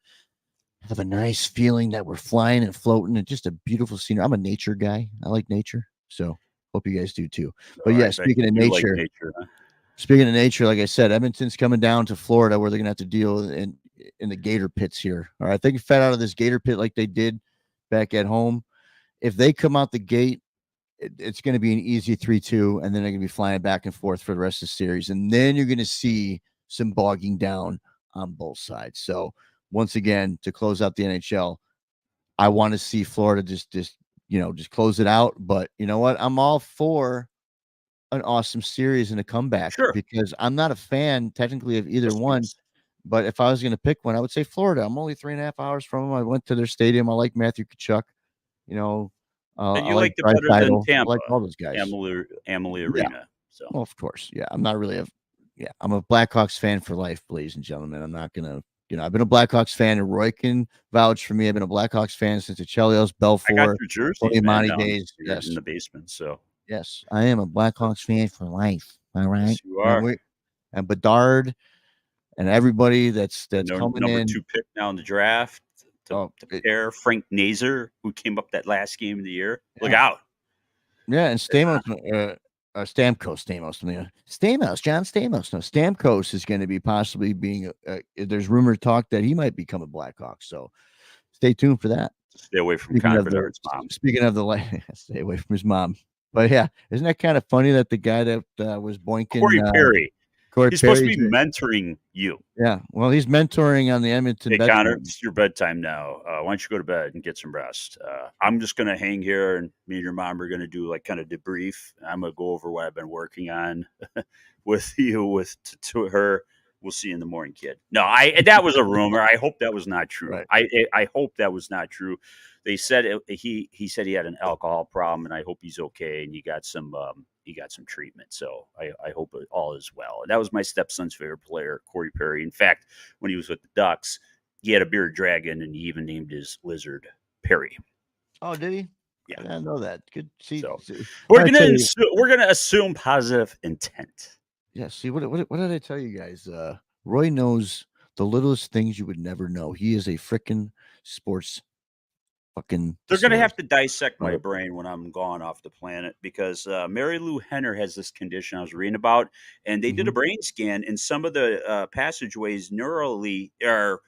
have a nice feeling that we're flying and floating, and just a beautiful scenery. I'm a nature guy. I like nature, so hope you guys do too. But all yeah, right, but speaking of you like nature, nature, huh? like I said, Edmonton's coming down to Florida, where they're gonna have to deal in the Gator pits here. All right, they can fed out of this Gator pit like they did back at home. If they come out the gate, it's going to be an easy 3-2, and then they're going to be flying back and forth for the rest of the series. And then you're going to see some bogging down on both sides. So, once again, to close out the NHL, I want to see Florida just close it out. But you know what? I'm all for an awesome series and a comeback, Sure. because I'm not a fan technically of either Yes, one. please. But if I was going to pick one, I would say Florida. I'm only 3.5 hours from them. I went to their stadium. I like Matthew Tkachuk. You know, And I you like liked it better than Draisaitl. I Tampa, like all those guys. Amalie Yeah, Arena. So well, of course. Yeah, I'm not really I'm a Blackhawks fan for life, ladies and gentlemen. I'm not gonna, I've been a Blackhawks fan, and Roy can vouch for me. I've been a Blackhawks fan since the Chelios, I got Belfour, your jerseys, Tony man, Monty down days. here in Yes, the basement. So yes, I am a Blackhawks fan for life. All right, yes, you are. And Bedard and everybody that's No coming number in. 2 pick now in the draft to Oh, pair Frank Nazar, who came up that last game of the year. Look yeah. out. Yeah, and Stamos, John Stamos. No, Stamkos is going to be possibly being. There's rumor talk that he might become a Blackhawk. So stay tuned for that. Stay away from Speaking Connor of the, Bedard's mom. speaking of the, stay away from his mom. But yeah, isn't that kind of funny that the guy that was boinking Corey Perry. Corey He's supposed to Perry? be mentoring you. Yeah, well, he's mentoring on the Edmonton Hey, Betts Connor, movement. it's your bedtime now. Why don't you go to bed and get some rest? I'm just going to hang here, and me and your mom are going to do like kind of debrief. I'm going to go over what I've been working on with you, to her. We'll see you in the morning, kid. No, that was a rumor. I hope that was not true. Right. I hope that was not true. They said he said he had an alcohol problem, and I hope he's okay, and he got some treatment. So I hope it all is well. And that was my stepson's favorite player, Corey Perry. In fact, when he was with the Ducks, he had a bearded dragon, and he even named his lizard Perry. Oh, did he? Yeah. I didn't know that. Good. See, So see, we're I tell you- gonna assume positive intent. Yeah, see, what did I tell you guys? Roy knows the littlest things you would never know. He is a freaking sports fucking. They're going to have thesaurus. to dissect my Right. brain when I'm gone off the planet, because Mary Lou Henner has this condition I was reading about, and they did a brain scan, and some of the passageways neurally are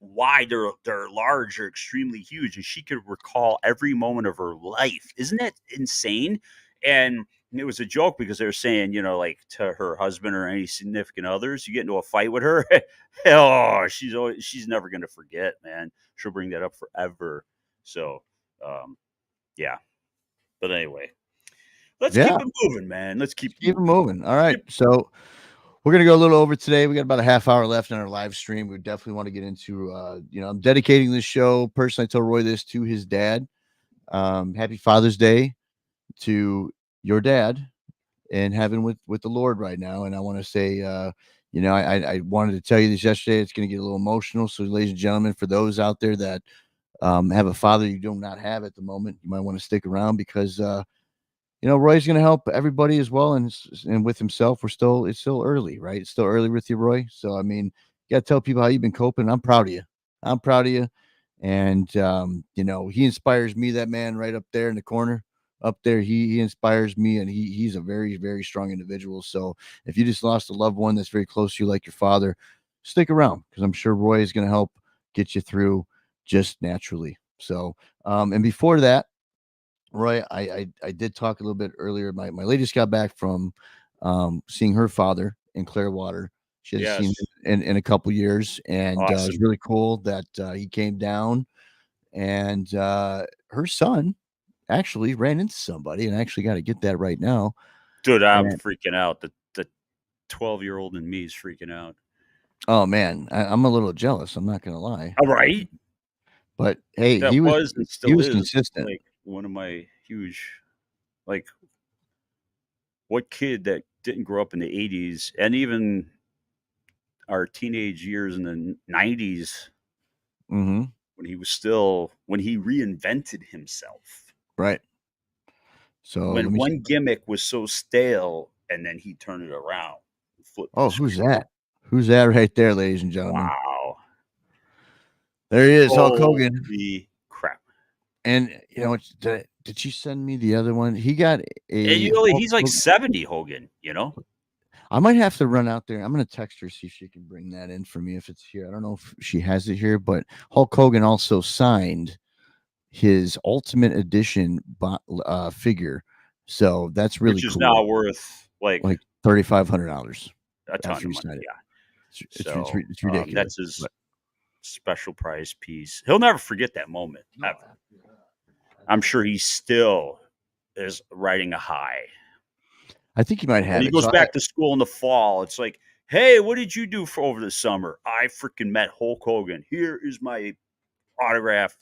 wide, they're large, or extremely huge, and she could recall every moment of her life. Isn't that insane? And it was a joke, because they were saying, like, to her husband or any significant others, you get into a fight with her, oh, she's never going to forget, man. She'll bring that up forever. So, Yeah. But anyway, let's Yeah, keep it moving, man. Let's keep it keep it moving. moving. All right, so we're gonna go a little over today. We got about a half hour left in our live stream. We definitely want to get into. I'm dedicating this show personally. I tell Roy this to his dad. Happy Father's Day to your dad in heaven with the Lord right now. And I want to say, I wanted to tell you this yesterday. It's going to get a little emotional. So, ladies and gentlemen, for those out there that have a father you do not have at the moment, you might want to stick around because Roy's going to help everybody as well, and with himself. It's still early, right? It's still early with you, Roy. So I mean, you got to tell people how you've been coping. I'm proud of you. I'm proud of you. And he inspires me. That man right up there in the corner, up there, he inspires me, and he's a very, very strong individual. So if you just lost a loved one that's very close to you, like your father, stick around because I'm sure Roy is going to help get you through just naturally. So, and before that, Roy, I did talk a little bit earlier. My lady just got back from seeing her father in Clearwater. She hasn't seen Yes. him in a couple years, and it's Awesome. really cool that he came down. And her son actually ran into somebody, and I actually got to get that right now. Dude, I'm And freaking out. The 12-year-old in me is freaking out. oh man, I'm a little jealous. I'm not gonna lie, All right. but hey, That he was was and he still was is consistent. like one of my huge, like, what kid that didn't grow up in the 80s and even our teenage years in the 90s Hmm. when he reinvented himself. Right. So let When me. one gimmick was so stale and then he turned it around and flipped the Oh, who's script. that? Who's that right there, ladies and gentlemen? Wow. There he is, Hulk Hogan. Holy crap. And did she send me the other one? He got And a Hulk he's like Hogan. 70, Hogan. I might have to run out there. I'm gonna text her, see if she can bring that in for me if it's here. I don't know if she has it here, but Hulk Hogan also signed his Ultimate Edition figure, so that's really Which is now cool. worth like Like $3,500 a ton after of he money. signed it. Yeah. It's So it's ridiculous. that's his But special prize piece. He'll never forget that moment no, ever. I'm sure he still is riding a high. I think you might When have he it. goes So back to school in the fall, it's like, hey, what did you do for over the summer? I freaking met Hulk Hogan. Here is my autograph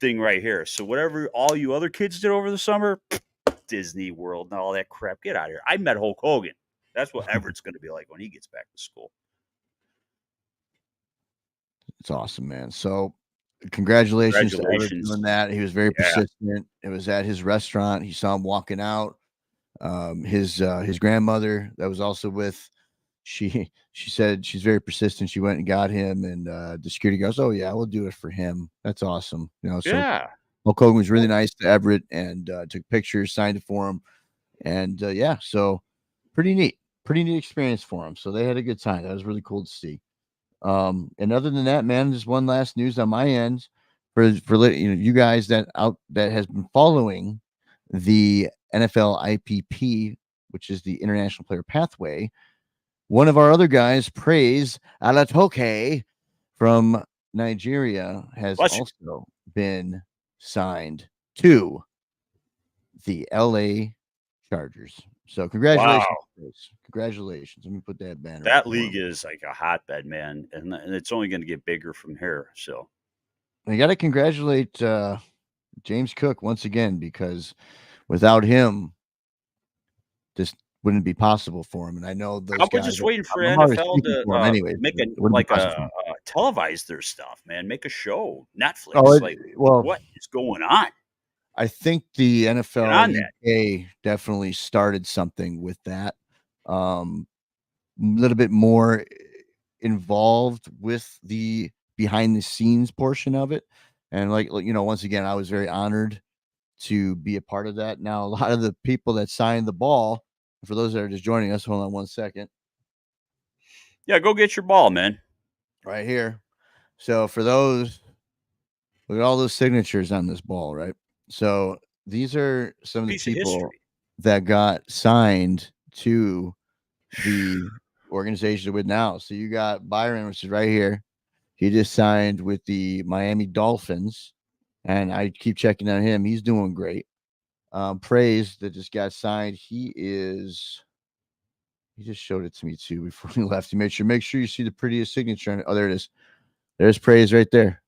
thing right here. So whatever all you other kids did over the summer, Disney World and all that crap, get out of here. I met Hulk Hogan. That's what Everett's going to be like when he gets back to school. it's awesome, man. So congratulations to Everett Congratulations. doing that. He was very Yeah. persistent. It was at his restaurant. He saw him walking out. His grandmother that was also with she said she's very persistent. She went and got him, and the security goes, "Oh yeah, we'll do it for him." That's awesome. So Yeah. Hulk Hogan was really nice to Everett and took pictures, signed it for him, and yeah, so pretty neat experience for him. So they had a good time. That was really cool to see. And other than that, man, just one last news on my end for you guys that has been following the NFL IPP, which is the International Player Pathway. One of our other guys, Praise Alatoke from Nigeria, has Bless you. also been signed to the LA Chargers. So Wow. congratulations, Praise. Congratulations. Let me put that banner up That for him. league is like a hotbed, man. And it's only going to get bigger from here. So, I got to congratulate James Cook once again because without him, this wouldn't be possible for him. And I know I those was guys. just waiting for I'm already NFL speaking to for him anyways. make But a it wouldn't be like possible for him. televise their stuff, man. Make a show, Oh, Netflix. Like, well, what is going on? I think the Get NFL on that. UK definitely started something with that. A little bit more involved with the behind the scenes portion of it. And once again, I was very honored to be a part of that. Now, a lot of the people that signed the ball, for those that are just joining us, hold on one second, Yeah, go get your ball, man. right here. So for those, look at all those signatures on this ball, right? So these are some of the Piece of people history. that got signed to the organization with now. So you got Byron, which is right here. He just signed with the Miami Dolphins. and I keep checking on him. He's doing great. Praise that just got signed. He just showed it to me too before we left. He made sure make sure you see the prettiest signature. Oh, there it is. There's Praise right there.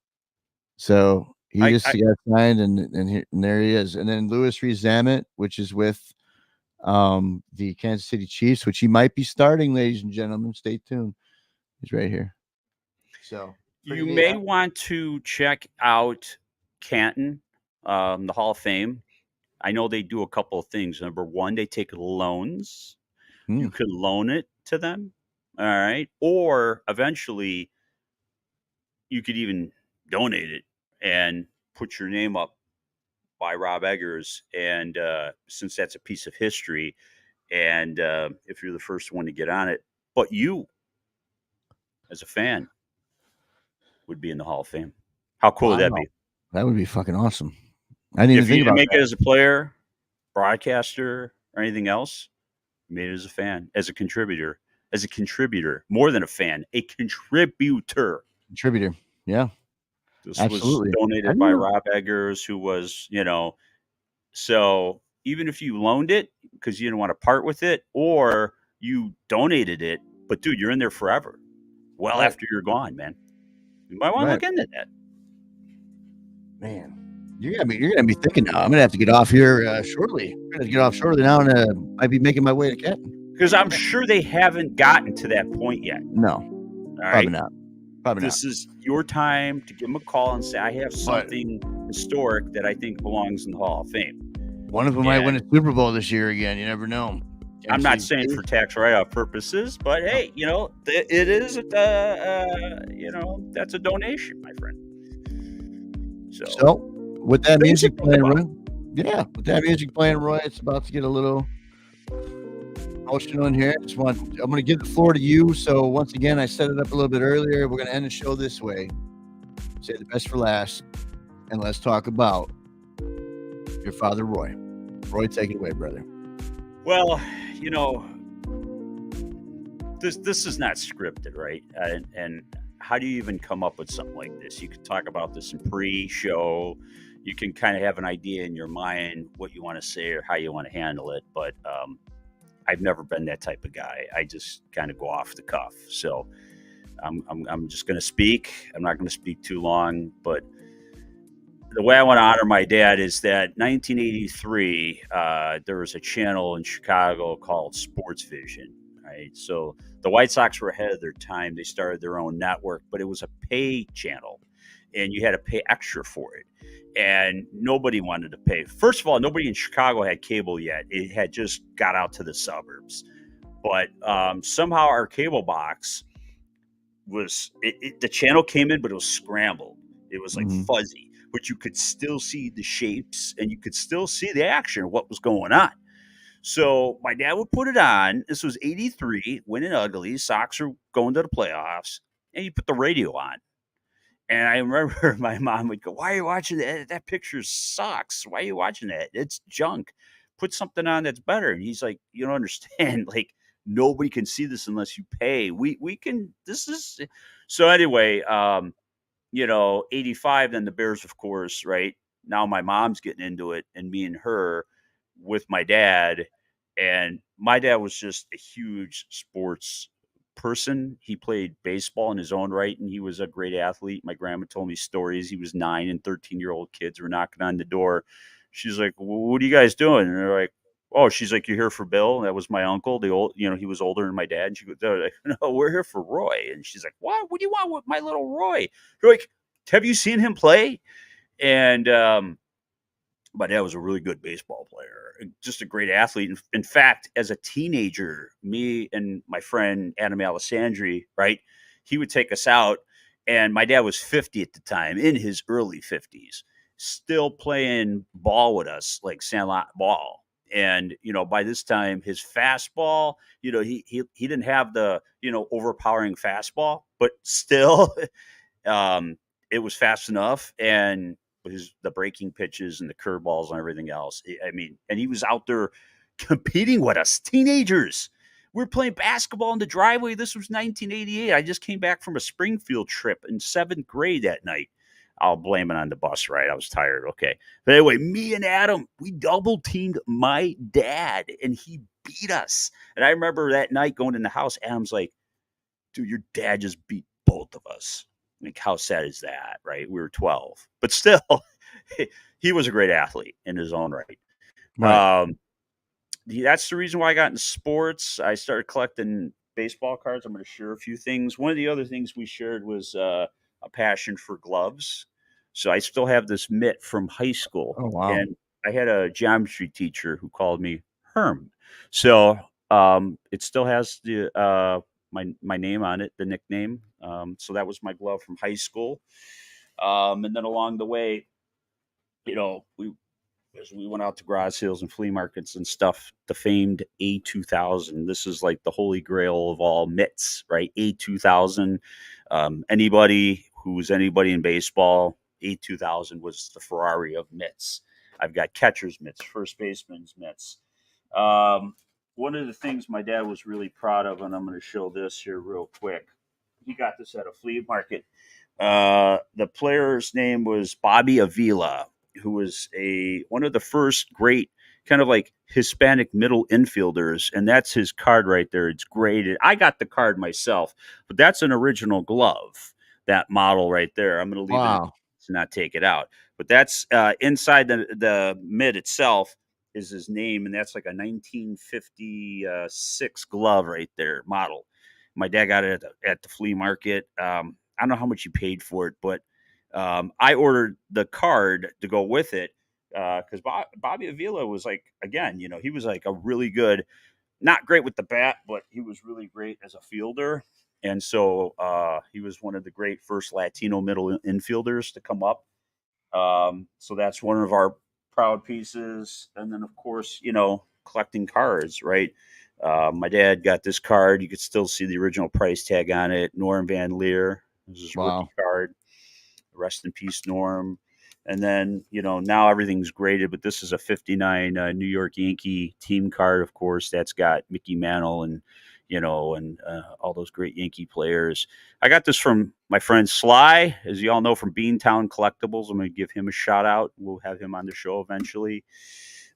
So he I, just I got signed, and there he is. And then Louis Rees-Zammit, which is with the Kansas City Chiefs, which he might be starting, ladies and gentlemen. Stay tuned. He's right here. So pretty you neat. may want to check out Canton, the Hall of Fame. I know they do a couple of things. Number one, they take loans. Hmm. You could loan it to them, all right, or eventually you could even donate it and put your name up by Rob Eggers. And since that's a piece of history, and if you're the first one to get on it, but you as a fan would be in the Hall of Fame. How cool would that Wow. be? That would be fucking awesome. I didn't even If you think didn't about make it that. as a player, broadcaster, or anything else, you made it as a fan, as a contributor, more than a fan, a contributor. Contributor. Yeah, This was absolutely. I donated didn't by know. Rob Eggers, who was, so even if you loaned it because you didn't want to part with it, or you donated it, but dude, you're in there forever. Well, Right. after you're gone, man, you might want to Right. look into that. Man. You're gonna be thinking now. I'm gonna have to get off here shortly. I'm gonna get off shortly now, and might be making my way to Canton. Because I'm sure they haven't gotten to that point yet. No, All probably right. not. Probably not. This is your time to give them a call and say, I have But something historic that I think belongs in the Hall of Fame. one of them might win a Super Bowl this year again. You never know. I'm not Kansas City saying for Chiefs. tax write-off purposes, but hey, it is, that's a donation, my friend. So, with that things to music think playing, about. Roy, with that music playing, Roy, it's about to get a little emotional in here. I'm going to give the floor to you. So, once again, I set it up a little bit earlier. We're going to end the show this way. Say the best for last, and let's talk about your father, Roy. Roy, take it away, brother. Well, this is not scripted, right? And how do you even come up with something like this? You could talk about this in pre-show. You can kind of have an idea in your mind what you want to say or how you want to handle it. But I've never been that type of guy. I just kind of go off the cuff. So I'm just going to speak. I'm not going to speak too long, but the way I want to honor my dad is that 1983, there was a channel in Chicago called Sports Vision, right? So the White Sox were ahead of their time. They started their own network, but it was a pay channel, and you had to pay extra for it. And nobody wanted to pay. First of all, nobody in Chicago had cable yet. It had just got out to the suburbs. But somehow our cable box the channel came in, but it was scrambled. It was like fuzzy, but you could still see the shapes and you could still see the action, what was going on. So my dad would put it on. This was 83, winning ugly. Sox are going to the playoffs, and you put the radio on. And I remember my mom would go, "Why are you watching that? That picture sucks. Why are you watching that? It's junk. Put something on that's better." And he's like, "You don't understand. Like nobody can see this unless you pay. We can. This is so anyway. 85. Then the Bears, of course, right now my mom's getting into it, and me and her with my dad, and my dad was just a huge sports person. He played baseball in his own right, and he was a great athlete. My grandma told me stories. He was 9 and 13-year-old kids were knocking on the door. She's like, "What are you guys doing?" And they're like, "Oh," she's like, "You're here for Bill?" That was my uncle. The old, he was older than my dad. And she goes, they're like, "No, we're here for Roy." And she's like, "What? What do you want with my little Roy?" They're like, "Have you seen him play?" And my dad was a really good baseball player, just a great athlete. In fact, as a teenager, me and my friend Adam Alessandri, right, he would take us out, and my dad was 50 at the time, in his early 50s, still playing ball with us, like sandlot ball. And by this time, his fastball, he didn't have the overpowering fastball, but still, it was fast enough, and the breaking pitches and the curveballs and everything else. I mean, and he was out there competing with us, teenagers. We were playing basketball in the driveway. This was 1988. I just came back from a Springfield trip in 7th grade that night. I'll blame it on the bus ride. I was tired. Okay. But anyway, me and Adam, we double teamed my dad and he beat us. And I remember that night going in the house, Adam's like, dude, your dad just beat both of us. Like, how sad is that? Right. We were 12, but still, he was a great athlete in his own right. Right. That's the reason why I got into sports. I started collecting baseball cards. I'm going to share a few things. One of the other things we shared was a passion for gloves. So I still have this mitt from high school, Oh, wow. and I had a geometry teacher who called me Herm. So it still has the my name on it, the nickname. So that was my glove from high school. And then along the way, we as we went out to garage sales and flea markets and stuff, the famed A2000. This is like the holy grail of all mitts, right? A2000. Anybody who's anybody in baseball, A2000 was the Ferrari of mitts. I've got catcher's mitts, first baseman's mitts. One of the things my dad was really proud of, and I'm going to show this here real quick. He got this at a flea market. The player's name was Bobby Avila, who was one of the first great kind of like Hispanic middle infielders, and that's his card right there. It's graded. I got the card myself, but that's an original glove. That model right there. I'm going to leave it Wow. to not take it out, but that's inside the mid itself is his name, and that's like a 1956 glove right there model. My dad got it at the flea market. I don't know how much you paid for it, but I ordered the card to go with it because Bobby Avila was like, again, he was like a really good, not great with the bat, but he was really great as a fielder. And so he was one of the great first Latino middle infielders to come up. So that's one of our proud pieces. And then, of course, collecting cards, right? My dad got this card. You could still see the original price tag on it. Norm Van Leer. This is his rookie Wow. card. Rest in peace, Norm. And then, now everything's graded, but this is a 59 New York Yankee team card, of course. That's got Mickey Mantle and, all those great Yankee players. I got this from my friend Sly, as you all know, from Beantown Collectibles. I'm going to give him a shout out. We'll have him on the show eventually.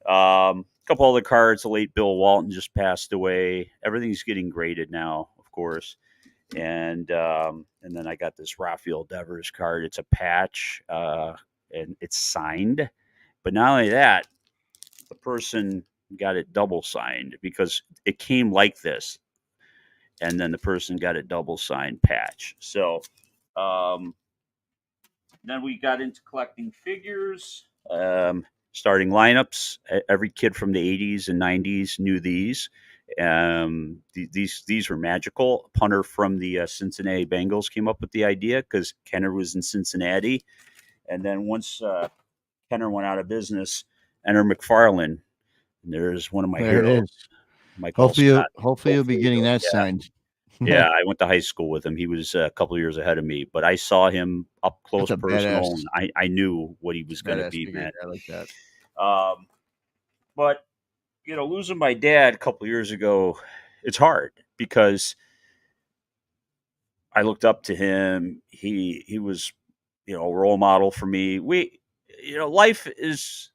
A couple other cards. The late Bill Walton just passed away. Everything's getting graded now, of course. And then I got this Rafael Devers card. It's a patch, and it's signed. But not only that, the person got it double signed because it came like this, and then the person got a double signed patch. So um, then we got into collecting figures, starting lineups. Every kid from the 80s and 90s knew these. These were magical. A punter from the Cincinnati Bengals came up with the idea because Kenner was in Cincinnati. And then once Kenner went out of business, enter McFarland. And there's one of my There it heroes, is. Michael Scott. Hopefully you'll be getting that signed. Yeah, I went to high school with him. He was a couple of years ahead of me, but I saw him up close, That's a personal, badass, and I knew what he was going to badass be, figure. man. I like that. But losing my dad a couple of years ago, it's hard because I looked up to him. He was, a role model for me. Life it's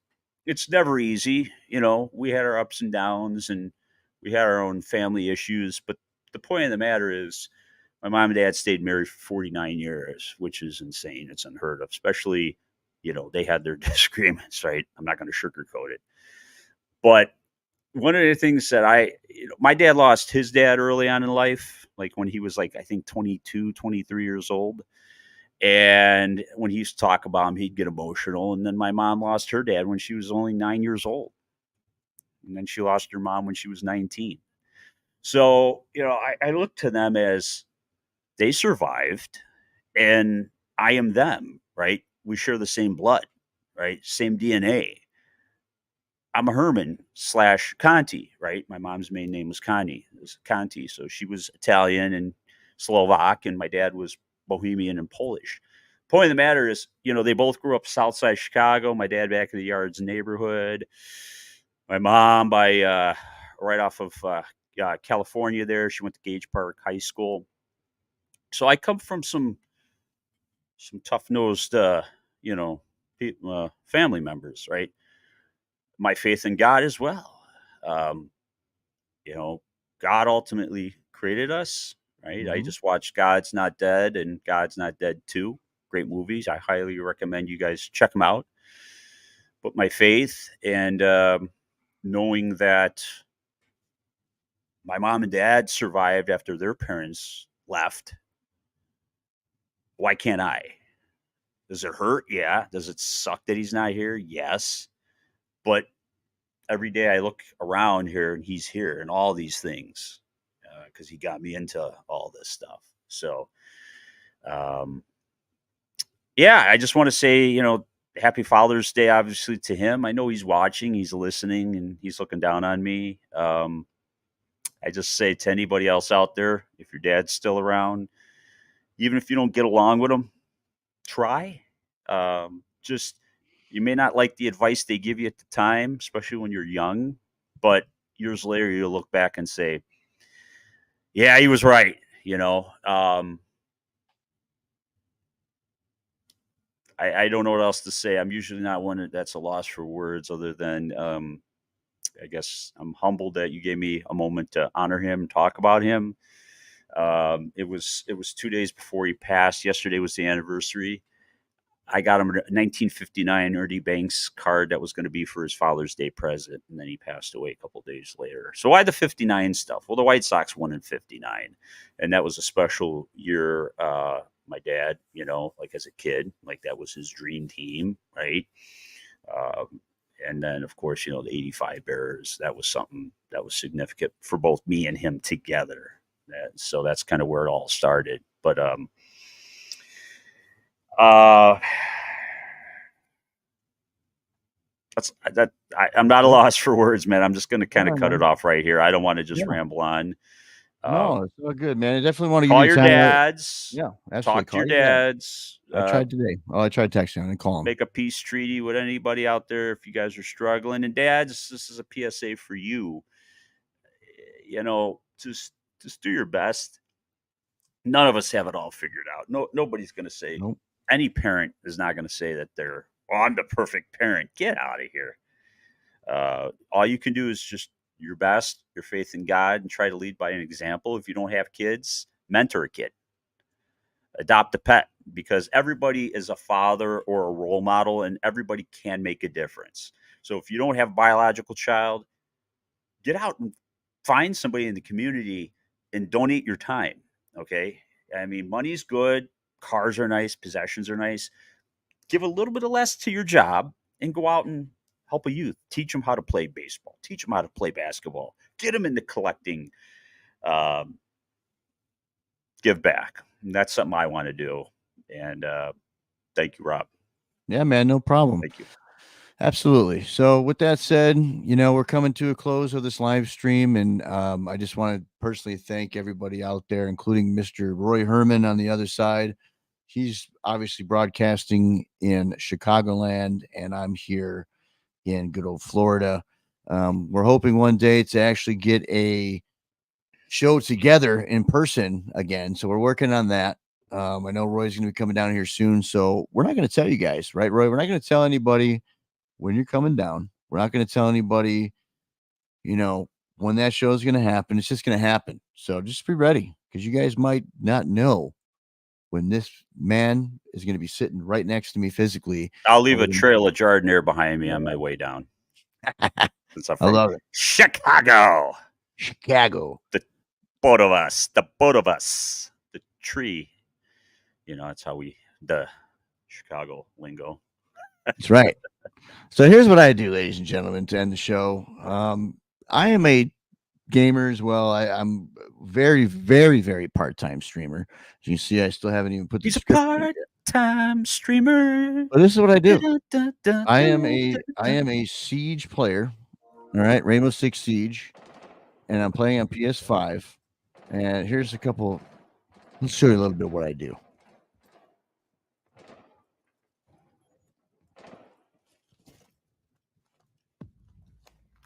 never easy. We had our ups and downs, and we had our own family issues. But the point of the matter is, my mom and dad stayed married for 49 years, which is insane. It's unheard of, especially, they had their disagreements, right? I'm not going to sugarcoat it. But one of the things that my dad lost his dad early on in life, like when he was like, I think 22, 23 years old. And when he used to talk about him, he'd get emotional. And then my mom lost her dad when she was only 9 years old. And then she lost her mom when she was 19. So, I look to them as they survived and I am them, right? We share the same blood, right? Same DNA. I'm a Herman/Conti, right? My mom's main name was Conti. So she was Italian and Slovak, and my dad was Bohemian and Polish. Point of the matter is, they both grew up south side Chicago. My dad back in the Yards neighborhood. My mom right off of California there. She went to Gage Park High School. So I come from some tough-nosed you know, family members, right? My faith in God as well. Um, you know, God ultimately created us, right? I Mhm. just watched God's Not Dead and God's Not Dead 2. Great movies. I highly recommend you guys check them out. But my faith and knowing that my mom and dad survived after their parents left, why can't I? Does it hurt? Yeah. Does it suck that he's not here? Yes. But every day I look around here and he's here and all these things because he got me into all this stuff. So, um, yeah, I just want to say, happy Father's Day, obviously, to him. I know he's watching, he's listening, and he's looking down on me. I just say to anybody else out there, if your dad's still around, even if you don't get along with him, try. Just you may not like the advice they give you at the time, especially when you're young, but years later you'll look back and say, "Yeah, he was right." I don't know what else to say. I'm usually not one that's a loss for words, other than I guess I'm humbled that you gave me a moment to honor him, talk about him. It was 2 days before he passed. Yesterday was the anniversary. I got him a 1959 Ernie Banks card that was going to be for his Father's Day present, and then he passed away a couple days later. So why the 59 stuff? Well, the White Sox won in 59, and that was a special year. My dad, like as a kid, like that was his dream team, right? Um, and then, of course, the 85 Bears, that was something that was significant for both me and him together. So that's kind of where it all started. But uh, I'm not a Okay. loss for words, man. I'm just going to kind All of right, cut it man. off right here. I don't want to just Yeah. ramble on. No, Um, it's all good, man. I definitely want to give call you your time. dads, Yeah, absolutely. talk to Call your your dad. dads, I tried today. Oh, I tried texting him and call him. make a peace treaty with anybody out there if you guys are struggling. And dads, this is a PSA for you. Just do your best. None of us have it all figured out. Nobody's going to say. Nope. Any parent is not going to say that I'm the perfect parent. Get out of here. All you can do is just your best, your faith in God, and try to lead by an example. If you don't have kids, mentor a kid, adopt a pet, because everybody is a father or a role model, and everybody can make a difference. So if you don't have a biological child, get out and find somebody in the community and donate your time. Okay. I mean, money's good. Cars are nice. Possessions are nice. Give a little bit of less to your job and go out and help a youth. Teach them how to play baseball. Teach them how to play basketball. Get them into collecting. Um, give back. And that's something I want to do. And thank you, Rob. Yeah, man, no problem. Thank you. Absolutely. So, with that said, we're coming to a close of this live stream, and I just want to personally thank everybody out there, including Mr. Roy Herman on the other side. He's obviously broadcasting in Chicagoland, and I'm here in good old Florida. We're hoping one day to actually get a show together in person again. So we're working on that. I know Roy's going to be coming down here soon. So we're not going to tell you guys, right, Roy? We're not going to tell anybody when you're coming down. We're not going to tell anybody, you know, when that show is going to happen. It's just going to happen. So just be ready, because you guys might not know when this man is going to be sitting right next to me physically. I'll leave over a the- trail of Jardinier behind me on my way down. Since I'm I from love it. Chicago. Chicago. The both of us. The both of us. The tree. That's how the Chicago lingo. That's right. So here's what I do, ladies and gentlemen, to end the show. I am a gamer as well. I'm very, very, very part-time streamer. As you can see, I still haven't even put the He's a script in yet. part-time streamer. But this is what I do. Da-da-da-da-da-da. I am a Siege player. All right, Rainbow Six Siege, and I'm playing on PS5. And here's a couple. Let's show you a little bit of what I do.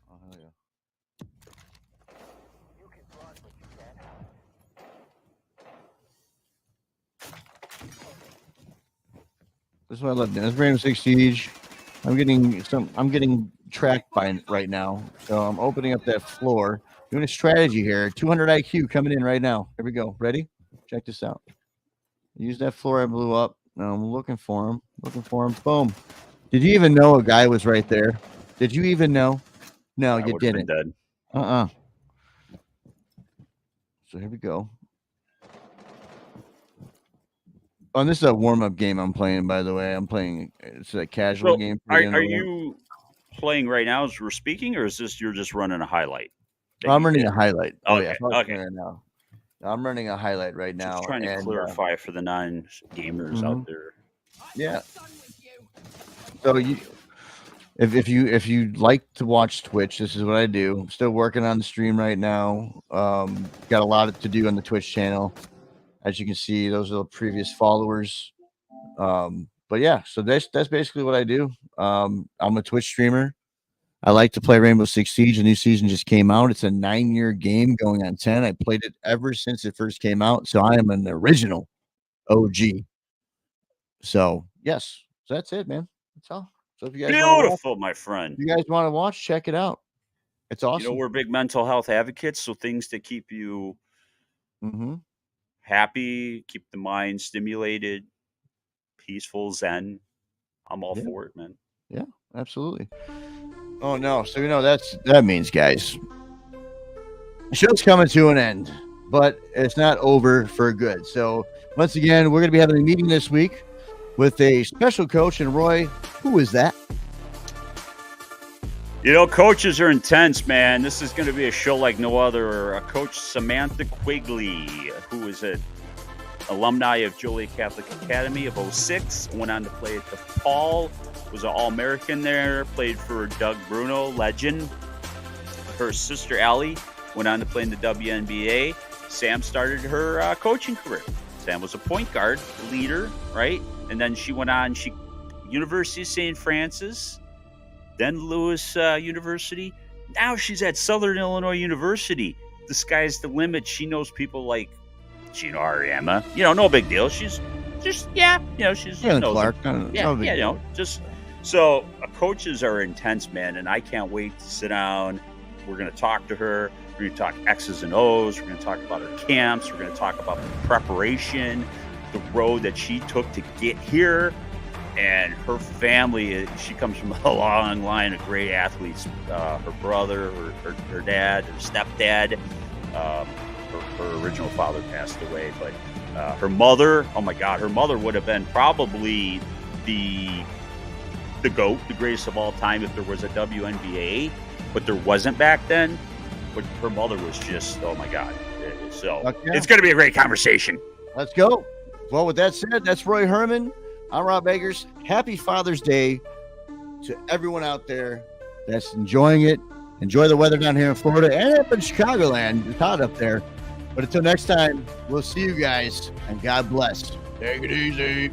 Oh, hell yeah. This is what I love doing. This is Rainbow Six Siege. I'm getting tracked by right now. So I'm opening up that floor. Doing a strategy here. 200 IQ coming in right now. Here we go. Ready? Check this out. Use that floor I blew up. Now I'm looking for him. Boom. Did you even know a guy was right there? Did you even know? No, I you would have been didn't. dead. So here we go. Oh, and this is a warm-up game I'm playing, by the way. It's a casual So game. are you playing right now as we're speaking, or is this you're just running a highlight? I'm running a highlight. Oh, Okay, yeah. okay. Right now. I'm running a highlight right now. Just trying to clarify for the non-gamers out there. Yeah. So if you like to watch Twitch, this is what I do. I'm still working on the stream right now. Got a lot to do on the Twitch channel. As you can see, those are the previous followers. But yeah, so that's basically what I do. I'm a Twitch streamer. I like to play Rainbow Six Siege. A new season just came out. It's a 9-year game going on 10. I played it ever since it first came out. So I am an original OG. So yes, so that's it, man. That's all. So if you guys beautiful, my friend. If you guys want to watch, check it out. It's awesome. You know, we're big mental health advocates, so things that keep you happy, keep the mind stimulated, peaceful, zen. I'm all for it, man. Yeah, absolutely. Oh no, so that means, guys, the show's coming to an end, but it's not over for good. So once again, we're going to be having a meeting this week with a special coach. And Roy, who is that? You know, coaches are intense, man. This is going to be a show like no other. Coach Samantha Quigley, who is an alumni of Joliet Catholic Academy of 06, went on to play at the Paul, was an All-American there, played for Doug Bruno, legend. Her sister, Allie, went on to play in the WNBA. Sam started her coaching career. Sam was a point guard, leader, right? And then she went on, University of St. Francis, then Lewis University. Now she's at Southern Illinois University. The sky's the limit. She knows people like Gino Ariema. You know, no big deal. She's just, she's Clark. So coaches are intense, man, and I can't wait to sit down. We're going to talk to her. We're going to talk X's and O's. We're going to talk about her camps. We're going to talk about the preparation, the road that she took to get here, and her family. She comes from a long line of great athletes. Her brother, her dad, her stepdad. Her original father passed away, but her mother, oh my God, her mother would have been probably the GOAT, the greatest of all time if there was a WNBA, but there wasn't back then. But her mother was just, oh my God. So It's going to be a great conversation. Let's go. Well, with that said, that's Roy Herman. I'm Rob Eggers. Happy Father's Day to everyone out there that's enjoying it. Enjoy the weather down here in Florida and up in Chicagoland. It's hot up there. But until next time, we'll see you guys, and God bless. Take it easy.